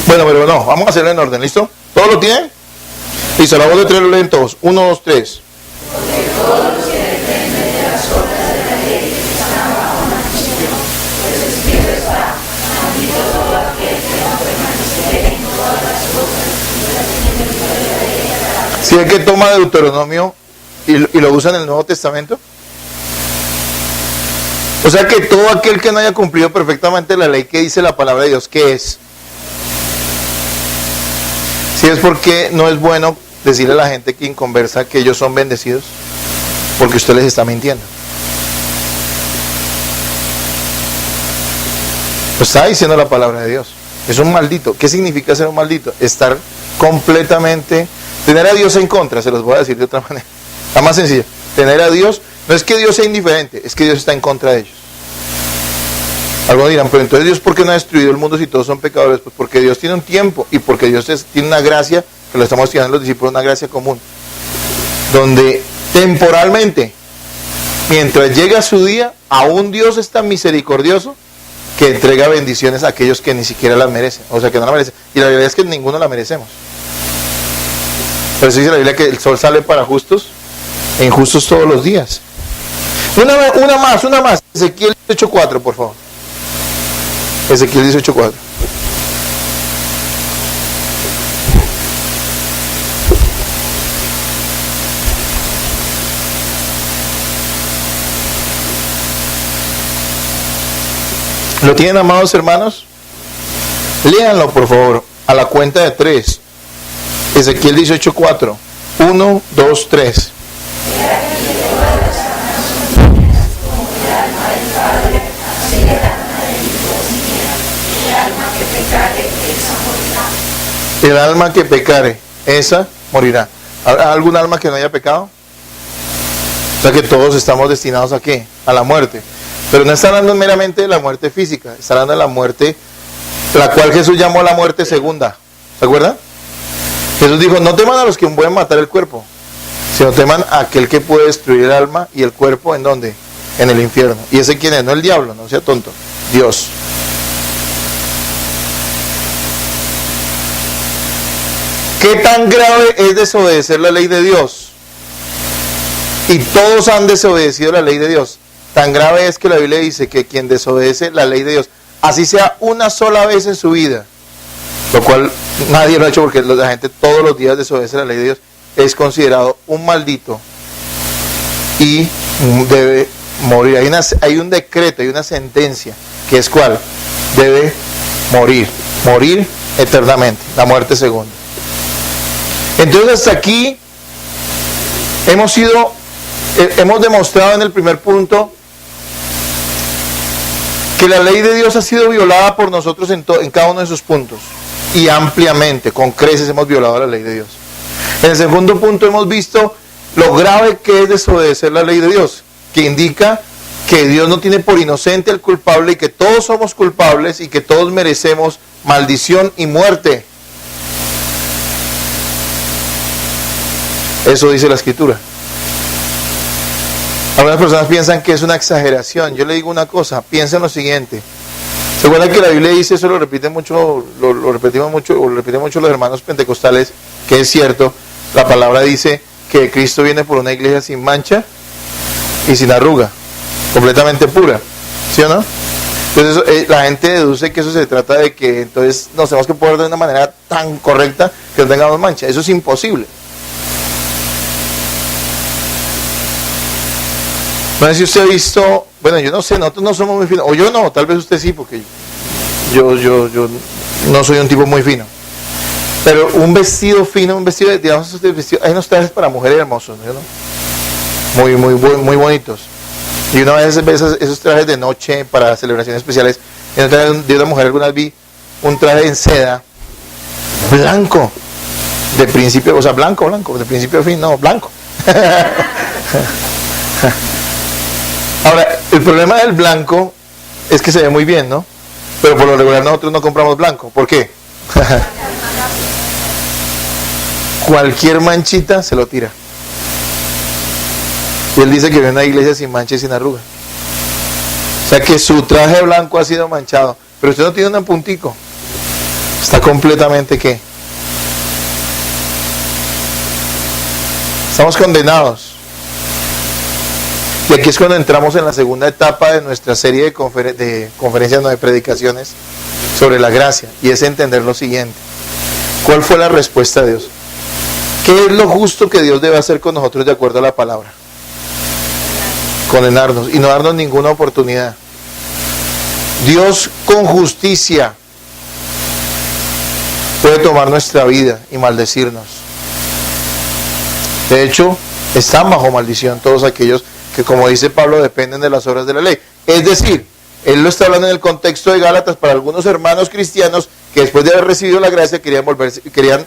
Speaker 1: Bueno, pero no, vamos a hacerlo en orden, ¿listo? ¿Todos lo tienen? Listo, la voz de 3 lo leen todos. 1, 2, 3. ¿Sí es que toma Deuteronomio y lo usa en el Nuevo Testamento? O sea que todo aquel que no haya cumplido perfectamente la ley que dice la palabra de Dios, ¿qué es? Si es porque no es bueno decirle a la gente que inconversa que ellos son bendecidos, porque usted les está mintiendo. Lo está diciendo la palabra de Dios. Es un maldito. ¿Qué significa ser un maldito? Estar completamente... Tener a Dios en contra, se los voy a decir de otra manera. La más sencilla. Tener a Dios, no es que Dios sea indiferente, es que Dios está en contra de ellos. Algunos dirán, pero entonces Dios, ¿por qué no ha destruido el mundo si todos son pecadores? Pues porque Dios tiene un tiempo y porque Dios tiene una gracia, que lo estamos estudiando los discípulos, una gracia común, donde temporalmente, mientras llega su día, aún Dios es tan misericordioso que entrega bendiciones a aquellos que ni siquiera las merecen, o sea, que no la merecen. Y la realidad es que ninguno la merecemos. Por eso dice la Biblia que el sol sale para justos e injustos todos los días. Una más. Ezequiel 18:4, por favor. Ezequiel 18:4. ¿Lo tienen, amados hermanos? Léanlo, por favor, a la cuenta de 3. Ezequiel 18:4. 1, 2, 3. El alma que pecare, esa morirá. ¿Habrá algún alma que no haya pecado? O sea que todos estamos destinados ¿a qué? A la muerte. Pero no está hablando meramente de la muerte física, está hablando de la muerte, la cual Jesús llamó la muerte segunda. ¿Se acuerdan? Jesús dijo, no teman a los que pueden matar el cuerpo, sino teman a aquel que puede destruir el alma y el cuerpo, ¿en dónde? En el infierno. ¿Y ese quién es? No el diablo, no sea tonto, Dios. ¿Qué tan grave es desobedecer la ley de Dios? Y todos han desobedecido la ley de Dios. Tan grave es que la Biblia dice que quien desobedece la ley de Dios, así sea una sola vez en su vida, lo cual nadie lo ha hecho porque la gente todos los días desobedece la ley de Dios, es considerado un maldito y debe morir. Hay un decreto, hay una sentencia, que es ¿cuál? Debe morir eternamente, la muerte segunda. Entonces hasta aquí hemos demostrado en el primer punto que la ley de Dios ha sido violada por nosotros en cada uno de sus puntos, y ampliamente, con creces hemos violado la ley de Dios. En el segundo punto hemos visto lo grave que es desobedecer la ley de Dios, que indica que Dios no tiene por inocente al culpable y que todos somos culpables y que todos merecemos maldición y muerte. Eso dice la Escritura. Algunas personas piensan que es una exageración. Yo le digo una cosa, piensen lo siguiente. ¿Se acuerdan que la Biblia dice, eso lo repiten mucho, lo repiten mucho los hermanos pentecostales, que es cierto? La palabra dice que Cristo viene por una iglesia sin mancha y sin arruga, completamente pura, ¿sí o no? Entonces la gente deduce que eso se trata de que entonces nos tenemos que poner de una manera tan correcta que no tengamos mancha. Eso es imposible. No sé si usted ha visto, bueno, yo no sé, nosotros no somos muy finos, o yo no, tal vez usted sí, porque yo no soy un tipo muy fino. Pero un vestido fino, un vestido, digamos, hay unos trajes para mujeres hermosos, ¿no? Muy bonitos. Y una vez ves esos trajes de noche para celebraciones especiales, en otra vez de una mujer alguna vez vi un traje en seda, blanco, de principio, o sea, blanco, de principio a fin, no, blanco. Ahora, el problema del blanco es que se ve muy bien, ¿no? Pero por lo regular nosotros no compramos blanco. ¿Por qué? Cualquier manchita se lo tira. Y él dice que viene a una iglesia sin mancha y sin arruga. O sea que su traje blanco ha sido manchado. Pero usted no tiene un puntico. Está completamente ¿qué? Estamos condenados. Y aquí es cuando entramos en la segunda etapa de nuestra serie de conferencias, no de predicaciones, sobre la gracia. Y es entender lo siguiente. ¿Cuál fue la respuesta de Dios? ¿Qué es lo justo que Dios debe hacer con nosotros de acuerdo a la palabra? Condenarnos y no darnos ninguna oportunidad. Dios con justicia puede tomar nuestra vida y maldecirnos. De hecho, están bajo maldición todos aquellos que, como dice Pablo, dependen de las obras de la ley. Es decir, él lo está hablando en el contexto de Gálatas para algunos hermanos cristianos que después de haber recibido la gracia querían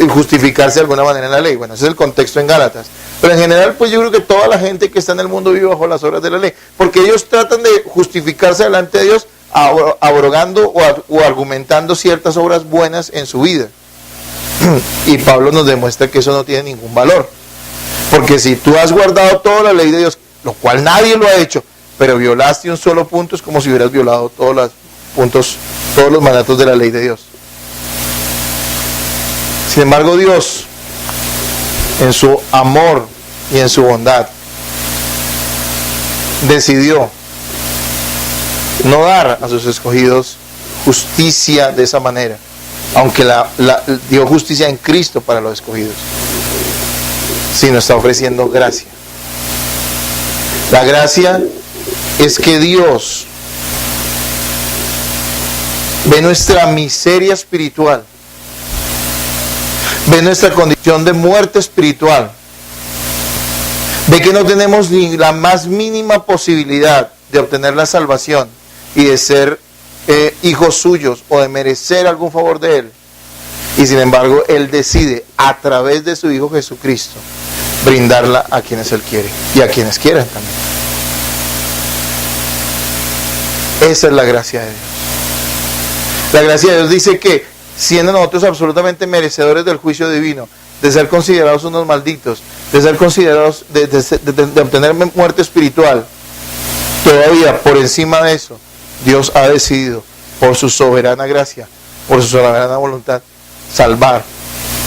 Speaker 1: justificarse de alguna manera en la ley. Bueno, ese es el contexto en Gálatas. Pero en general, pues yo creo que toda la gente que está en el mundo vive bajo las obras de la ley, porque ellos tratan de justificarse delante de Dios abrogando o argumentando ciertas obras buenas en su vida. Y Pablo nos demuestra que eso no tiene ningún valor. Porque si tú has guardado toda la ley de Dios, lo cual nadie lo ha hecho, pero violaste un solo punto, es como si hubieras violado todos los puntos, todos los mandatos de la ley de Dios. Sin embargo, Dios, en su amor y en su bondad, decidió no dar a sus escogidos justicia de esa manera, aunque dio justicia en Cristo para los escogidos, sino está ofreciendo gracia. La gracia es que Dios ve nuestra miseria espiritual, ve nuestra condición de muerte espiritual, ve que no tenemos ni la más mínima posibilidad de obtener la salvación y de ser hijos suyos o de merecer algún favor de Él. Y sin embargo, Él decide a través de su Hijo Jesucristo brindarla a quienes Él quiere y a quienes quieran también. Esa es la gracia de Dios. La gracia de Dios dice que siendo nosotros absolutamente merecedores del juicio divino, de ser considerados unos malditos, de ser considerados, de obtener muerte espiritual, todavía por encima de eso, Dios ha decidido, por su soberana gracia, por su soberana voluntad, salvar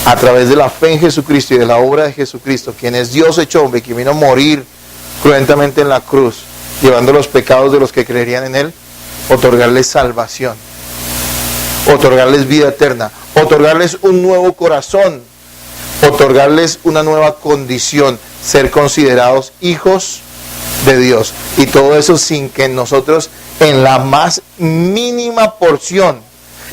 Speaker 1: a través de la fe en Jesucristo y de la obra de Jesucristo, quien es Dios hecho hombre, que vino a morir cruentamente en la cruz, llevando los pecados de los que creerían en Él, otorgarles salvación, otorgarles vida eterna, otorgarles un nuevo corazón, otorgarles una nueva condición, ser considerados hijos de Dios. Y todo eso sin que nosotros en la más mínima porción,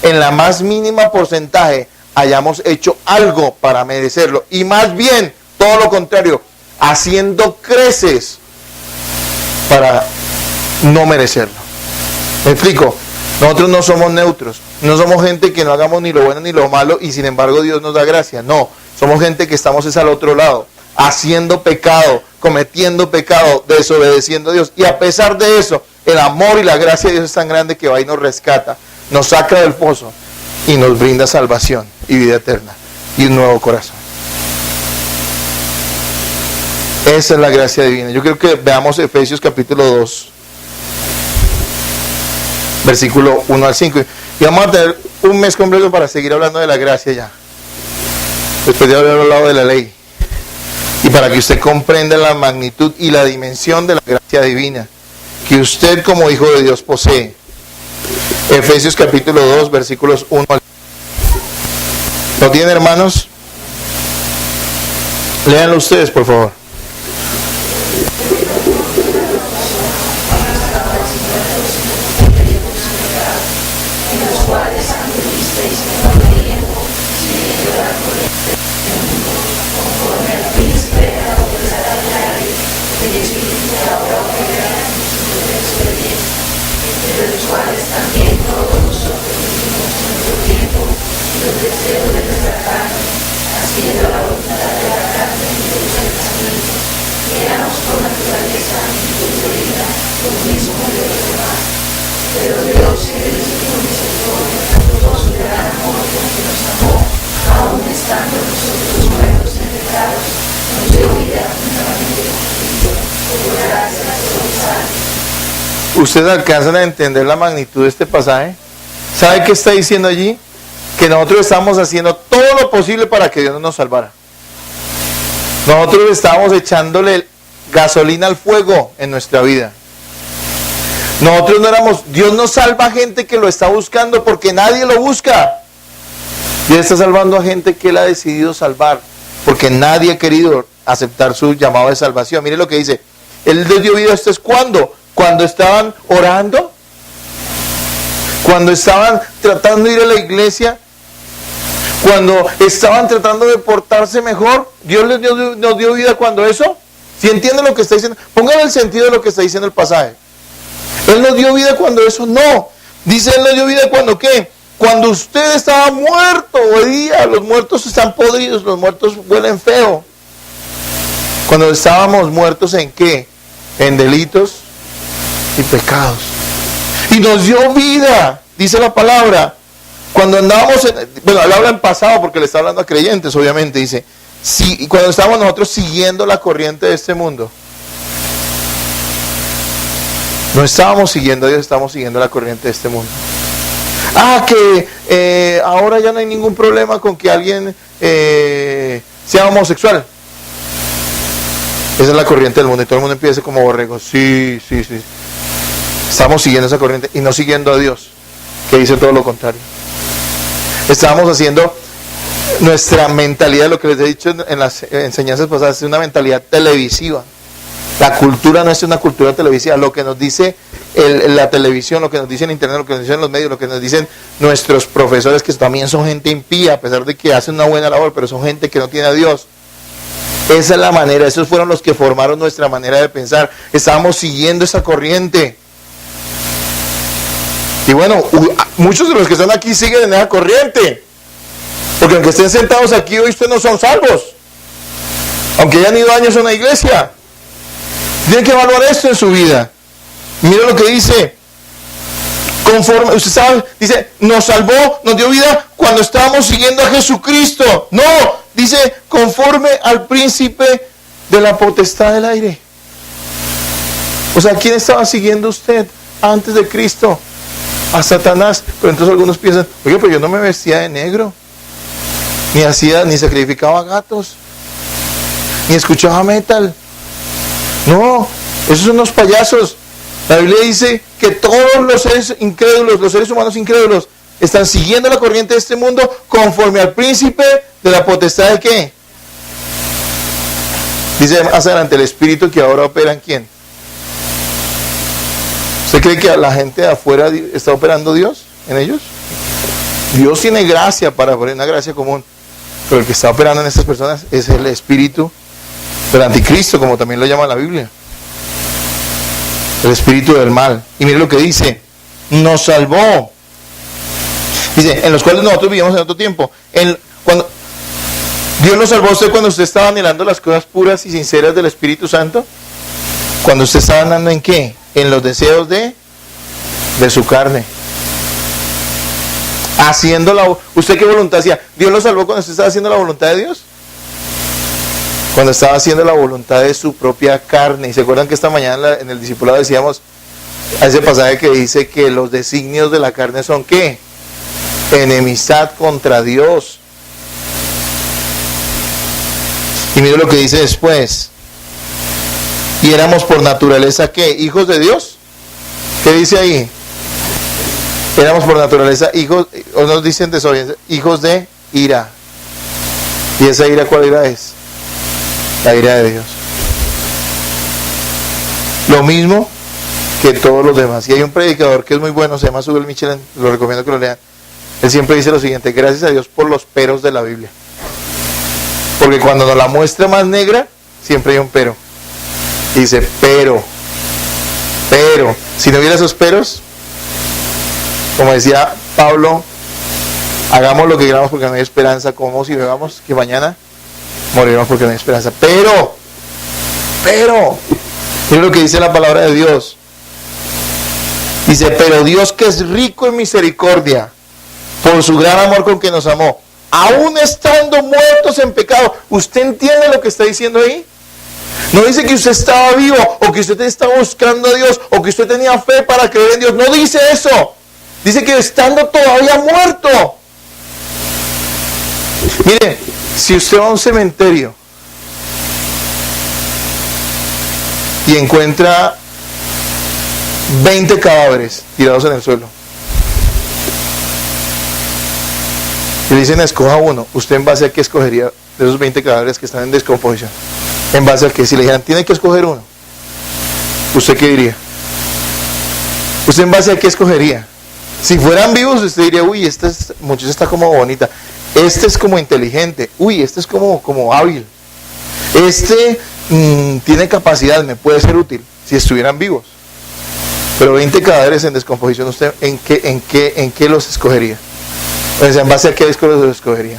Speaker 1: en la más mínima porcentaje, hayamos hecho algo para merecerlo. Y más bien, todo lo contrario, haciendo creces para no merecerlo. ¿Me explico? Nosotros no somos neutros, no somos gente que no hagamos ni lo bueno ni lo malo y sin embargo Dios nos da gracia. No, somos gente que estamos al otro lado, haciendo pecado, cometiendo pecado, desobedeciendo a Dios. Y a pesar de eso, el amor y la gracia de Dios es tan grande que va y nos rescata, nos saca del pozo y nos brinda salvación y vida eterna y un nuevo corazón. Esa es la gracia divina. Yo creo que veamos Efesios capítulo 2. Versículo 1 al 5. Y vamos a tener un mes completo para seguir hablando de la gracia ya. Después de haber hablado de la ley. Y para que usted comprenda la magnitud y la dimensión de la gracia divina que usted como hijo de Dios posee. Efesios capítulo 2, versículos 1 al 5. ¿Lo tienen, hermanos? Léanlo ustedes, por favor. ¿Ustedes alcanzan a entender la magnitud de este pasaje? ¿Sabe qué está diciendo allí? Que nosotros estamos haciendo todo lo posible para que Dios no nos salvara. Nosotros estábamos echándole gasolina al fuego en nuestra vida. Nosotros no éramos, Dios no salva a gente que lo está buscando porque nadie lo busca. Dios está salvando a gente que Él ha decidido salvar porque nadie ha querido aceptar su llamado de salvación. Mire lo que dice, Él les dio vida a ustedes ¿cuándo? Cuando estaban orando, cuando estaban tratando de ir a la iglesia, cuando estaban tratando de portarse mejor. Dios nos dio vida cuando eso. ¿Sí entiende lo que está diciendo? Póngale el sentido de lo que está diciendo el pasaje. Él nos dio vida cuando eso no. Dice, Él nos dio vida cuando ¿qué? Cuando usted estaba muerto. Hoy día los muertos están podridos, los muertos huelen feo. Cuando estábamos muertos ¿en qué? En delitos y pecados. Y nos dio vida, dice la palabra. Cuando andábamos, bueno, él habla en pasado porque le está hablando a creyentes, obviamente, dice, si, cuando estábamos nosotros siguiendo la corriente de este mundo. No estábamos siguiendo a Dios, estábamos siguiendo la corriente de este mundo. Que ahora ya no hay ningún problema con que alguien sea homosexual. Esa es la corriente del mundo y todo el mundo empieza como borrego. Sí. Estamos siguiendo esa corriente y no siguiendo a Dios, que dice todo lo contrario. Estábamos haciendo nuestra mentalidad, lo que les he dicho en las enseñanzas pasadas, es una mentalidad televisiva. La cultura no es una cultura televisiva. Lo que nos dice la televisión, lo que nos dice en internet, lo que nos dicen los medios, lo que nos dicen nuestros profesores, que también son gente impía, a pesar de que hacen una buena labor, pero son gente que no tiene a Dios. Esa es la manera, esos fueron los que formaron nuestra manera de pensar. Estábamos siguiendo esa corriente. Y bueno, muchos de los que están aquí siguen en esa corriente. Porque aunque estén sentados aquí hoy, ustedes no son salvos. Aunque hayan ido años a una iglesia. Tienen que evaluar esto en su vida. Mira lo que dice. Conforme, usted sabe, dice, nos salvó, nos dio vida cuando estábamos siguiendo a Jesucristo. No, dice, conforme al príncipe de la potestad del aire. O sea, ¿quién estaba siguiendo usted antes de Cristo? A Satanás. Pero entonces algunos piensan, oye, pero yo no me vestía de negro, ni sacrificaba gatos, ni escuchaba metal. No, esos son unos payasos. La Biblia dice que todos los seres incrédulos, los seres humanos incrédulos, están siguiendo la corriente de este mundo conforme al príncipe de la potestad de ¿qué? Dice más adelante, el espíritu que ahora opera en ¿quién? ¿Usted cree que la gente de afuera está operando Dios en ellos? Dios tiene gracia para poner una gracia común, pero el que está operando en estas personas es el espíritu del anticristo, como también lo llama la Biblia. El espíritu del mal. Y mire lo que dice, nos salvó. Dice, en los cuales nosotros vivíamos en otro tiempo. Cuando Dios nos salvó a usted cuando usted estaba anhelando las cosas puras y sinceras del Espíritu Santo. Cuando usted estaba andando en ¿qué? En los deseos de su carne. ¿Usted qué voluntad hacía? ¿Dios lo salvó cuando usted estaba haciendo la voluntad de Dios? Cuando estaba haciendo la voluntad de su propia carne. Y se acuerdan que esta mañana en el discipulado decíamos a ese pasaje que dice que los designios de la carne son ¿qué? Enemistad contra Dios. Y mire lo que dice después. Y éramos por naturaleza ¿qué? ¿Hijos de Dios? ¿Qué dice ahí? Éramos por naturaleza hijos, o nos dicen desobedientes, hijos de ira. ¿Y esa ira cuál ira es? La ira de Dios. Lo mismo que todos los demás. Y hay un predicador que es muy bueno, se llama Subel Michelin, lo recomiendo que lo lean. Él siempre dice lo siguiente: gracias a Dios por los peros de la Biblia. Porque cuando nos la muestra más negra, siempre hay un pero. Y dice, pero, si no hubiera esos peros, como decía Pablo, hagamos lo que queramos porque no hay esperanza, comamos y bebamos, que mañana moriremos porque no hay esperanza. Pero, mira lo que dice la palabra de Dios. Dice, pero Dios, que es rico en misericordia, por su gran amor con que nos amó, aún estando muertos en pecado. ¿Usted entiende lo que está diciendo ahí? No dice que usted estaba vivo, o que usted estaba buscando a Dios, o que usted tenía fe para creer en Dios. No dice eso. Dice que estando todavía muerto. Mire, si usted va a un cementerio y encuentra 20 cadáveres tirados en el suelo, y le dicen escoja uno, ¿usted en base a qué escogería de esos 20 cadáveres que están en descomposición? ¿En base a qué? Si le dijeran tiene que escoger uno, ¿usted qué diría? ¿Usted en base a qué escogería? Si fueran vivos, usted diría, uy, esta muchacha está como bonita, este es como inteligente, uy, este es como hábil, este tiene capacidad, me puede ser útil, si estuvieran vivos. Pero 20 cadáveres en descomposición, ¿usted en qué los escogería? Pues, ¿en base a qué disco los escogería?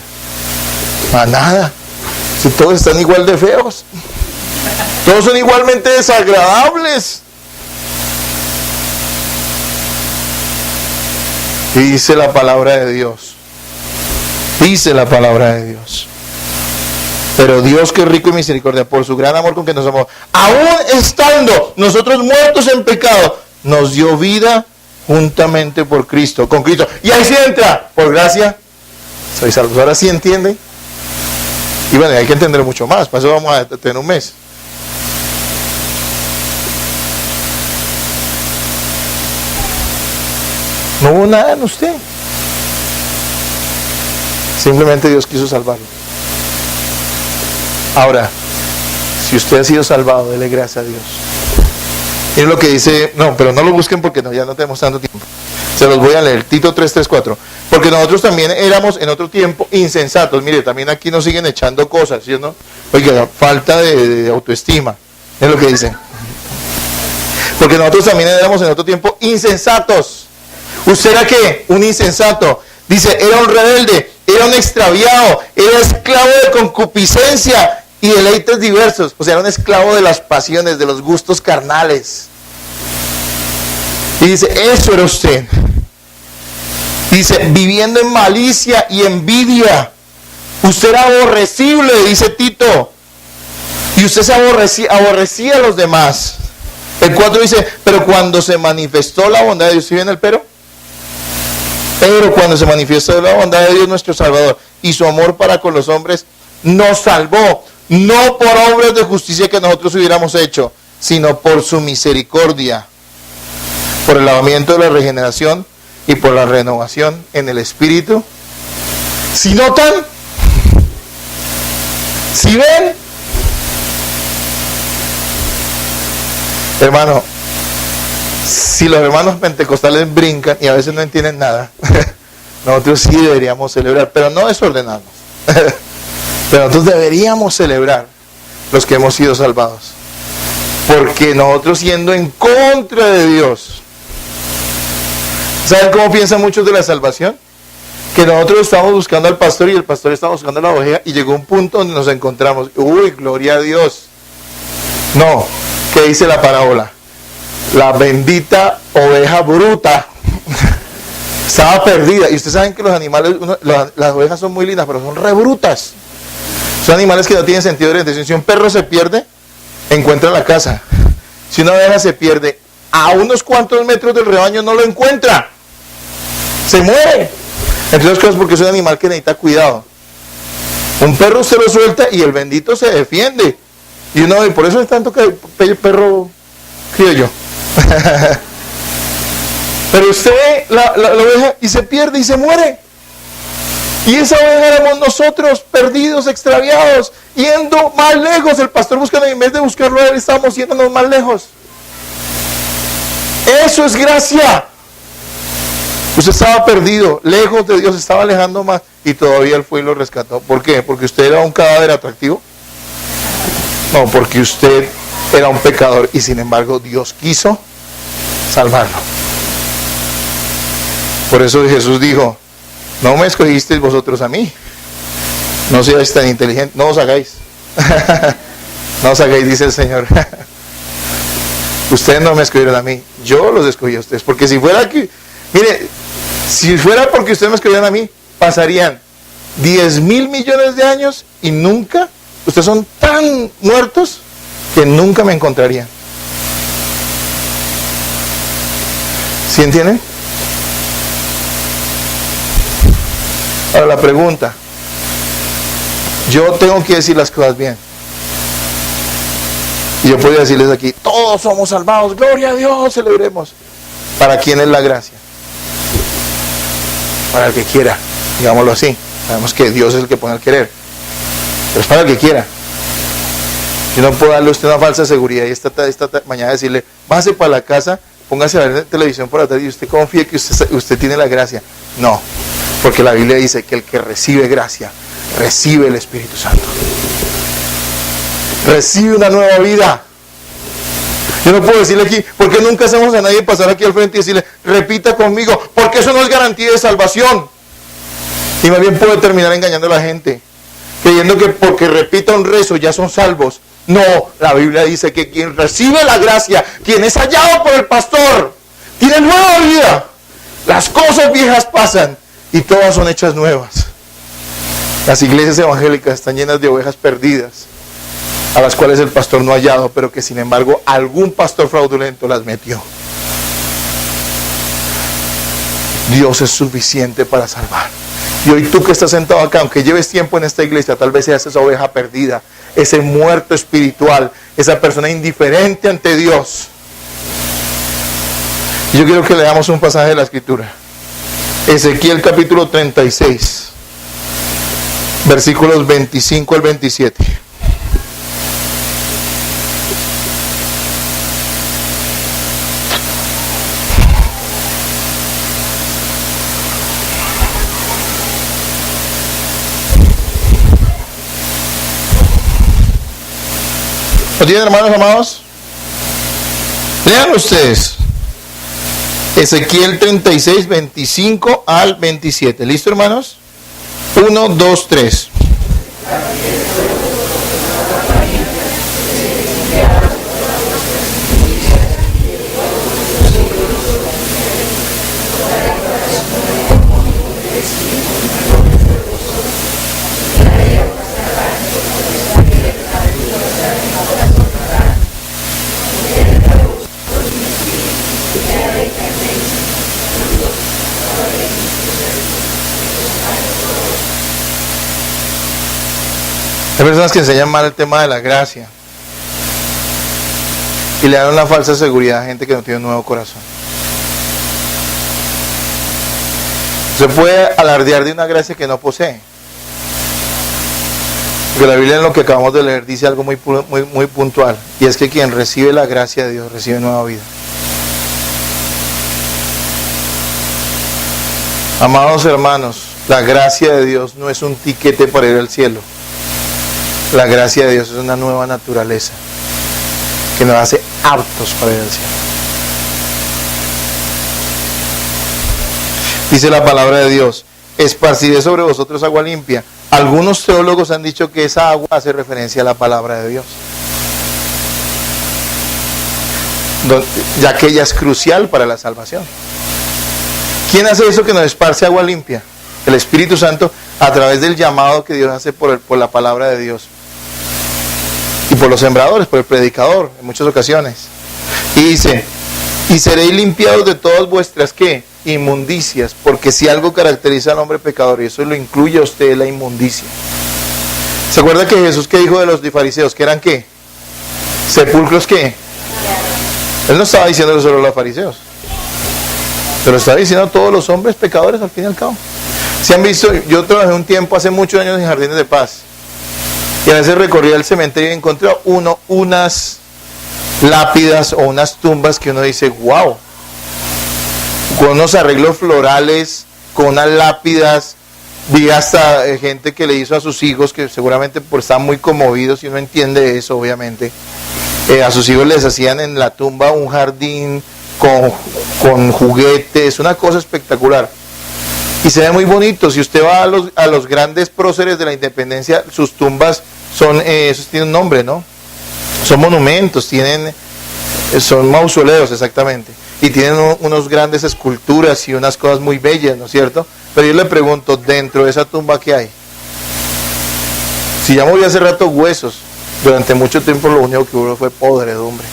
Speaker 1: A nada. Si todos están igual de feos. Todos son igualmente desagradables. Y dice la palabra de Dios. Dice la palabra de Dios. Pero Dios, que es rico en misericordia, por su gran amor con que nos amó, aún estando nosotros muertos en pecado, nos dio vida juntamente por Cristo, con Cristo. Y ahí sí entra, por gracia sois salvos. Ahora sí entienden. Y bueno, hay que entender mucho más. Para eso vamos a tener un mes. No hubo nada en usted. Simplemente Dios quiso salvarlo. Ahora, si usted ha sido salvado, dele gracias a Dios. Miren lo que dice, no, pero no lo busquen porque ya no tenemos tanto tiempo. Se los voy a leer, Tito 3:4. Porque nosotros también éramos en otro tiempo insensatos. Mire, también aquí nos siguen echando cosas, ¿sí o no? Oiga, falta de autoestima. Es lo que dicen. Porque nosotros también éramos en otro tiempo insensatos. ¿Usted era qué? Un insensato. Dice, era un rebelde, era un extraviado, era esclavo de concupiscencia y deleites diversos. O sea, era un esclavo de las pasiones, de los gustos carnales. Y dice, eso era usted. Dice, viviendo en malicia y envidia. Usted era aborrecible, dice Tito. Y usted se aborrecía a los demás. El 4 dice, pero cuando se manifestó la bondad de Dios, ¿sí viene el pero? Pero cuando se manifestó la bondad de Dios nuestro Salvador y su amor para con los hombres, nos salvó, no por obras de justicia que nosotros hubiéramos hecho, sino por su misericordia, por el lavamiento de la regeneración y por la renovación en el Espíritu. ¿Si notan? ¿Si ven? Hermano, si los hermanos pentecostales brincan y a veces no entienden nada, nosotros sí deberíamos celebrar, pero no desordenarnos. Pero nosotros deberíamos celebrar los que hemos sido salvados. Porque nosotros siendo en contra de Dios, ¿saben cómo piensan muchos de la salvación? Que nosotros estamos buscando al pastor y el pastor está buscando a la oveja y llegó un punto donde nos encontramos. Uy, gloria a Dios. No, ¿qué dice la parábola? La bendita oveja bruta estaba perdida. Y ustedes saben que los animales, las ovejas son muy lindas, pero son re brutas. Son animales que no tienen sentido de orientación. Si un perro se pierde, encuentra la casa. Si una oveja se pierde a unos cuantos metros del rebaño, no lo encuentra. Se muere. Entre otras cosas porque es un animal que necesita cuidado. Un perro se lo suelta y el bendito se defiende. Y por eso es tanto que el perro criollo. Pero usted ve la oveja y se pierde y se muere. Y esa oveja éramos nosotros, perdidos, extraviados, yendo más lejos. El pastor buscando, en vez de buscarlo a él, estábamos yéndonos más lejos. Eso es gracia. Usted estaba perdido, lejos de Dios, estaba alejando más y todavía él fue y lo rescató. ¿Por qué? ¿Porque usted era un cadáver atractivo? No, porque usted era un pecador y sin embargo Dios quiso salvarlo. Por eso Jesús dijo, no me escogisteis vosotros a mí, no seáis tan inteligentes, no os hagáis. No os hagáis, dice el Señor. Ustedes no me escogieron a mí, yo los escogí a ustedes. Porque si fuera que, mire, si fuera porque ustedes me escogieron a mí, pasarían 10,000 millones de años y nunca, ustedes son tan muertos que nunca me encontrarían. ¿Sí entienden? Ahora la pregunta, yo tengo que decir las cosas bien. Y yo podría decirles aquí, todos somos salvados, gloria a Dios, celebremos. ¿Para quién es la gracia? Para el que quiera, digámoslo así. Sabemos que Dios es el que pone el querer, pero es para el que quiera. Yo no puedo darle a usted una falsa seguridad y esta mañana decirle, váyase para la casa, póngase a ver televisión por atrás y usted confíe que usted tiene la gracia. No, porque la Biblia dice que el que recibe gracia, recibe el Espíritu Santo. Recibe una nueva vida. Yo no puedo decirle aquí, ¿por qué nunca hacemos a nadie pasar aquí al frente y decirle, repita conmigo? Porque eso no es garantía de salvación. Y más bien puede terminar engañando a la gente, creyendo que porque repita un rezo ya son salvos. No, la Biblia dice que quien recibe la gracia, quien es hallado por el pastor, tiene nueva vida. Las cosas viejas pasan y todas son hechas nuevas. Las iglesias evangélicas están llenas de ovejas perdidas, a las cuales el pastor no ha hallado, pero que sin embargo algún pastor fraudulento las metió. Dios es suficiente para salvar. Y hoy tú que estás sentado acá, aunque lleves tiempo en esta iglesia, tal vez seas esa oveja perdida, ese muerto espiritual, esa persona indiferente ante Dios. Y yo quiero que leamos un pasaje de la Escritura. Ezequiel capítulo 36, versículos 25 al 27. ¿Lo tienen, hermanos amados? Lean ustedes. Ezequiel 36, 25 al 27. ¿Listo, hermanos? 1, 2, 3. Hay personas que enseñan mal el tema de la gracia y le dan una falsa seguridad a gente que no tiene un nuevo corazón. Se puede alardear de una gracia que no posee. Porque la Biblia, en lo que acabamos de leer, dice algo muy puntual, y es que quien recibe la gracia de Dios recibe nueva vida. Amados hermanos, la gracia de Dios no es un tiquete para ir al cielo. La gracia de Dios es una nueva naturaleza que nos hace aptos para ir al cielo. Dice la palabra de Dios: esparciré sobre vosotros agua limpia. Algunos teólogos han dicho que esa agua hace referencia a la palabra de Dios, ya que ella es crucial para la salvación. ¿Quién hace eso que nos esparce agua limpia? El Espíritu Santo, a través del llamado que Dios hace por la palabra de Dios. Y por los sembradores, por el predicador, en muchas ocasiones. Y dice: y seréis limpiados de todas vuestras, ¿qué? Inmundicias, porque si algo caracteriza al hombre pecador, y eso lo incluye a usted, la inmundicia. ¿Se acuerda que Jesús qué dijo de los fariseos? ¿Que eran qué? ¿Sepulcros qué? Él no estaba diciéndolo solo a los fariseos, pero estaba diciendo a todos los hombres pecadores, al fin y al cabo. ¿Se han visto? Yo trabajé un tiempo, hace muchos años, en Jardines de Paz, y a veces recorría el cementerio y encontré unas lápidas o unas tumbas que uno dice, wow, con unos arreglos florales, con unas lápidas. Vi hasta gente que le hizo a sus hijos, que seguramente están muy conmovidos, y uno entiende eso, obviamente. A sus hijos les hacían en la tumba un jardín con juguetes, una cosa espectacular. Y se ve muy bonito. Si usted va a los grandes próceres de la independencia, sus tumbas esos tienen un nombre, ¿no? Son monumentos, son mausoleos, exactamente. Y tienen unos grandes esculturas y unas cosas muy bellas, ¿no es cierto? Pero yo le pregunto, dentro de esa tumba, ¿qué hay? Si ya moví hace rato huesos, durante mucho tiempo lo único que hubo fue podredumbre.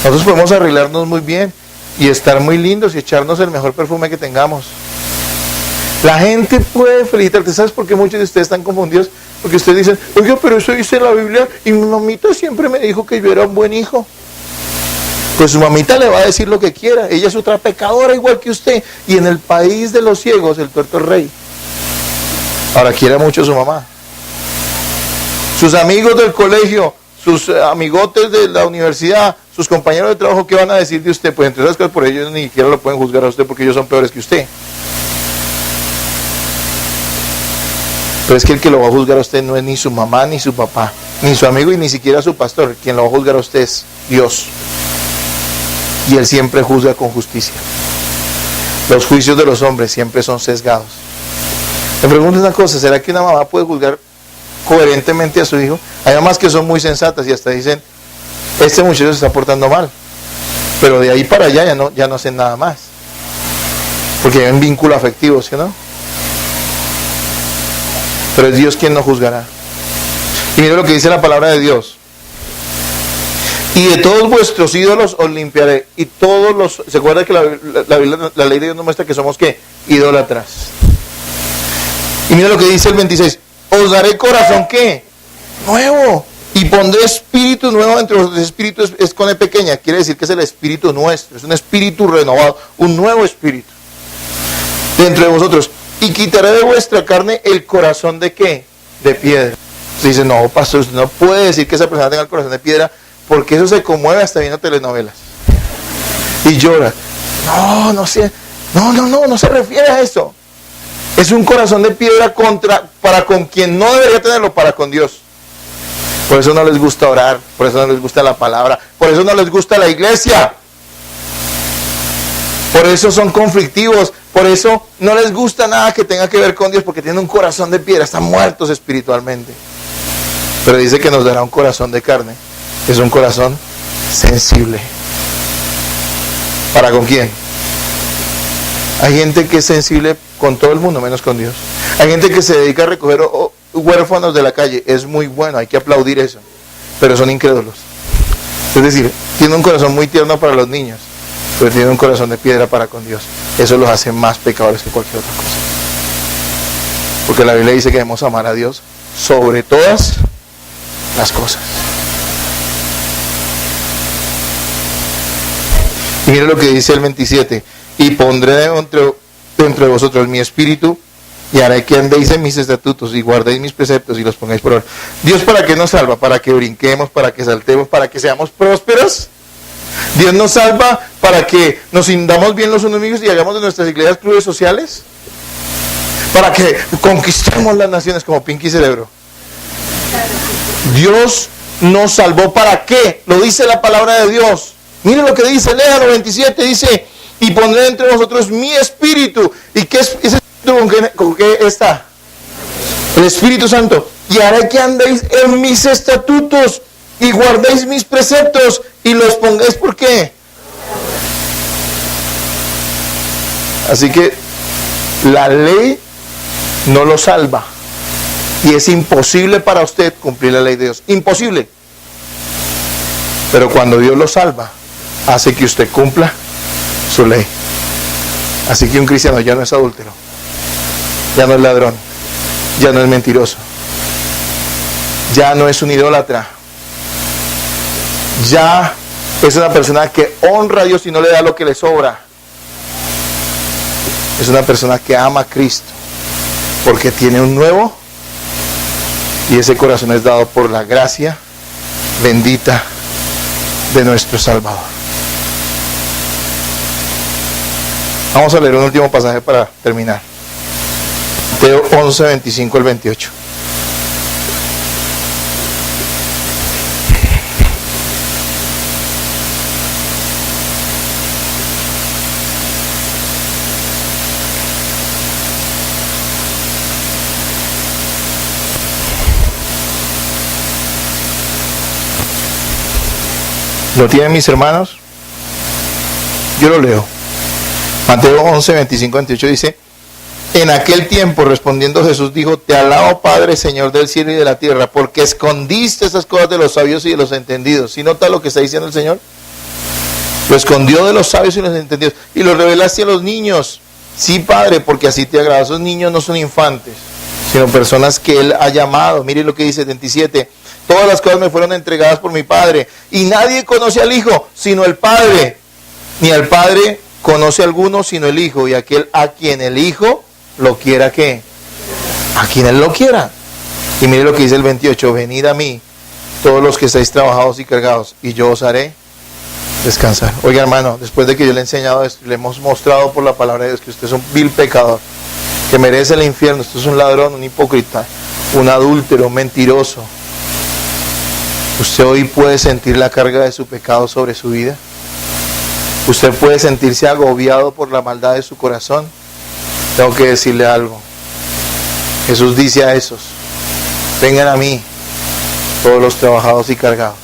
Speaker 1: Nosotros podemos arreglarnos muy bien y estar muy lindos y echarnos el mejor perfume que tengamos. La gente puede felicitarte. ¿Sabes por qué muchos de ustedes están confundidos? Porque ustedes dicen, oiga, pero eso dice en la Biblia y mi mamita siempre me dijo que yo era un buen hijo. Pues su mamita le va a decir lo que quiera. Ella es otra pecadora igual que usted. Y en el país de los ciegos, el tuerto es rey. Ahora quiere mucho a su mamá. Sus amigos del colegio, sus amigotes de la universidad, sus compañeros de trabajo, ¿qué van a decir de usted? Pues entre otras cosas, por ellos ni siquiera lo pueden juzgar a usted porque ellos son peores que usted. Pero es que el que lo va a juzgar a usted no es ni su mamá, ni su papá, ni su amigo y ni siquiera su pastor. Quien lo va a juzgar a usted es Dios. Y Él siempre juzga con justicia. Los juicios de los hombres siempre son sesgados. Me pregunto una cosa, ¿será que una mamá puede juzgar coherentemente a su hijo? Hay mamás que son muy sensatas y hasta dicen, este muchacho se está portando mal. Pero de ahí para allá ya no hacen nada más. Porque hay un vínculo afectivo, ¿sí o no? Pero es Dios quien nos juzgará. Y mira lo que dice la palabra de Dios. Y de todos vuestros ídolos os limpiaré. Y todos los... ¿Se acuerda que la ley de Dios nos muestra que somos ¿qué? Idólatras? Y mira lo que dice el 26. Os daré corazón ¿qué? Nuevo. Y pondré espíritu nuevo entre vosotros. El espíritu es con E pequeña. Quiere decir que es el espíritu nuestro. Es un espíritu renovado. Un nuevo espíritu. Dentro de vosotros. Y quitaré de vuestra carne el corazón ¿de qué? De piedra. Se dice, no, pastor, usted no puede decir que esa persona tenga el corazón de piedra, porque eso se conmueve hasta viendo telenovelas. Y llora. No se refiere a eso. Es un corazón de piedra para con quien no debería tenerlo, para con Dios. Por eso no les gusta orar, por eso no les gusta la palabra, por eso no les gusta la iglesia. Por eso son conflictivos, por eso no les gusta nada que tenga que ver con Dios, porque tienen un corazón de piedra, están muertos espiritualmente. Pero dice que nos dará un corazón de carne, es un corazón sensible. ¿Para con quién? Hay gente que es sensible con todo el mundo, menos con Dios. Hay gente que se dedica a recoger huérfanos de la calle, es muy bueno, hay que aplaudir eso, pero son incrédulos. Es decir, tiene un corazón muy tierno para los niños, pero tiene un corazón de piedra para con Dios. Eso los hace más pecadores que cualquier otra cosa. Porque la Biblia dice que debemos amar a Dios sobre todas las cosas. Y mire lo que dice el 27. Y pondré dentro de vosotros mi espíritu, y haré que andéis en mis estatutos, y guardéis mis preceptos, y los pongáis por obra. Dios, ¿para qué nos salva? Para que brinquemos, para que saltemos, para que seamos prósperos. Dios nos salva para que nos sintamos bien los enemigos y hagamos de nuestras iglesias clubes sociales. Para que conquistemos las naciones como Pinky Cerebro. Dios nos salvó ¿para qué? Lo dice la palabra de Dios. Miren lo que dice, léalo, 27, dice, y pondré entre vosotros mi espíritu. ¿Y qué es ese espíritu con qué está? El Espíritu Santo. Y haré que andéis en mis estatutos y guardéis mis preceptos y los pongáis ¿por qué? Así que la ley no lo salva. Y es imposible para usted cumplir la ley de Dios. Imposible. Pero cuando Dios lo salva, hace que usted cumpla su ley. Así que un cristiano ya no es adúltero, ya no es ladrón, ya no es mentiroso, ya no es un idólatra, ya es una persona que honra a Dios y no le da lo que le sobra. Es una persona que ama a Cristo porque tiene un nuevo, y ese corazón es dado por la gracia bendita de nuestro Salvador. Vamos a leer un último pasaje para terminar. Mateo 11, 25 al 28. ¿Lo tienen mis hermanos? Yo lo leo. Mateo 11, 25, 28 dice: en aquel tiempo respondiendo Jesús dijo: te alabo, Padre, Señor del cielo y de la tierra, porque escondiste esas cosas de los sabios y de los entendidos. ¿Sí nota lo que está diciendo el Señor? Lo escondió de los sabios y de los entendidos y lo revelaste a los niños. Sí, Padre, porque así te agrada. Esos niños no son infantes, sino personas que Él ha llamado. Mire lo que dice 27. Todas las cosas me fueron entregadas por mi Padre, y nadie conoce al Hijo sino el Padre, ni al Padre conoce a alguno sino el Hijo, y aquel a quien el Hijo lo quiera, ¿qué? A quien Él lo quiera. Y mire lo que dice el 28. Venid a mí todos los que estáis trabajados y cargados, y yo os haré descansar. Oiga, hermano, después de que yo le he enseñado esto, le hemos mostrado por la palabra de Dios que usted es un vil pecador, que merece el infierno. Usted es un ladrón, un hipócrita, un adúltero, un mentiroso. Usted hoy puede sentir la carga de su pecado sobre su vida. Usted puede sentirse agobiado por la maldad de su corazón. Tengo que decirle algo. Jesús dice a esos: vengan a mí, todos los trabajados y cargados,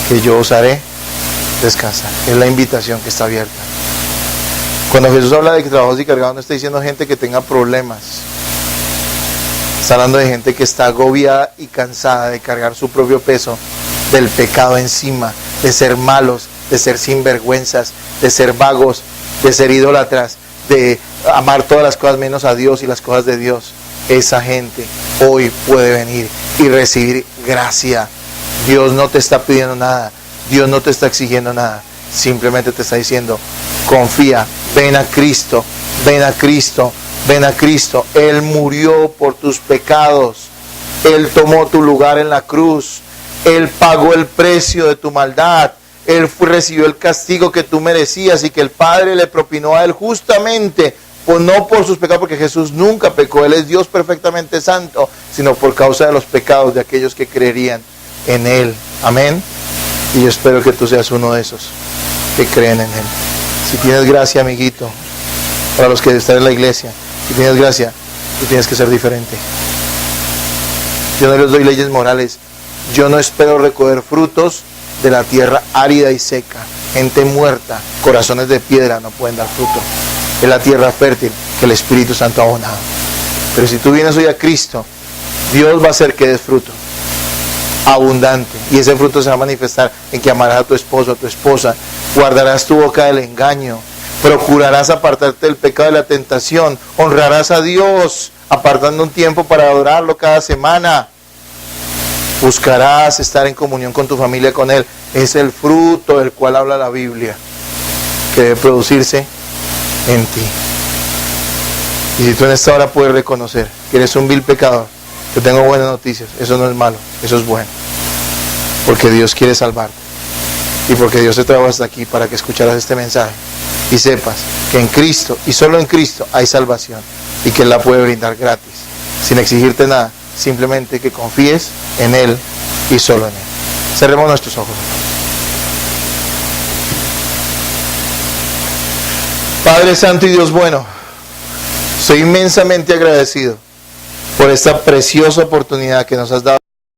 Speaker 1: que yo os haré descansar. Es la invitación que está abierta. Cuando Jesús habla de que trabajados y cargados, no está diciendo gente que tenga problemas. Está hablando de gente que está agobiada y cansada de cargar su propio peso del pecado encima, de ser malos, de ser sinvergüenzas, de ser vagos, de ser idólatras, de amar todas las cosas menos a Dios y las cosas de Dios. Esa gente hoy puede venir y recibir gracia. Dios no te está pidiendo nada, Dios no te está exigiendo nada, simplemente te está diciendo: confía, ven a Cristo, ven a Cristo, ven a Cristo. Él murió por tus pecados, Él tomó tu lugar en la cruz, Él pagó el precio de tu maldad, Él recibió el castigo que tú merecías y que el Padre le propinó a Él justamente, pues no por sus pecados, porque Jesús nunca pecó, Él es Dios perfectamente santo, sino por causa de los pecados de aquellos que creerían en Él. Amén. Y yo espero que tú seas uno de esos que creen en Él. Si tienes gracia, amiguito, para los que están en la iglesia, si tienes gracia, tú tienes que ser diferente. Yo no les doy leyes morales. Yo no espero recoger frutos de la tierra árida y seca. Gente muerta, corazones de piedra no pueden dar fruto. Es la tierra fértil que el Espíritu Santo ha abonado. Pero si tú vienes hoy a Cristo, Dios va a hacer que des fruto abundante. Y ese fruto se va a manifestar en que amarás a tu esposo, a tu esposa, guardarás tu boca del engaño, procurarás apartarte del pecado y la tentación, honrarás a Dios apartando un tiempo para adorarlo cada semana, buscarás estar en comunión con tu familia, con Él. Es el fruto del cual habla la Biblia, que debe producirse en ti. Y si tú en esta hora puedes reconocer que eres un vil pecador, te tengo buenas noticias. Eso no es malo, eso es bueno, porque Dios quiere salvarte y porque Dios te trajo hasta aquí para que escucharas este mensaje y sepas que en Cristo y solo en Cristo hay salvación y que Él la puede brindar gratis, sin exigirte nada, simplemente que confíes en Él y solo en Él. Cerremos nuestros ojos. Padre Santo y Dios bueno, soy inmensamente agradecido por esta preciosa oportunidad que nos has dado.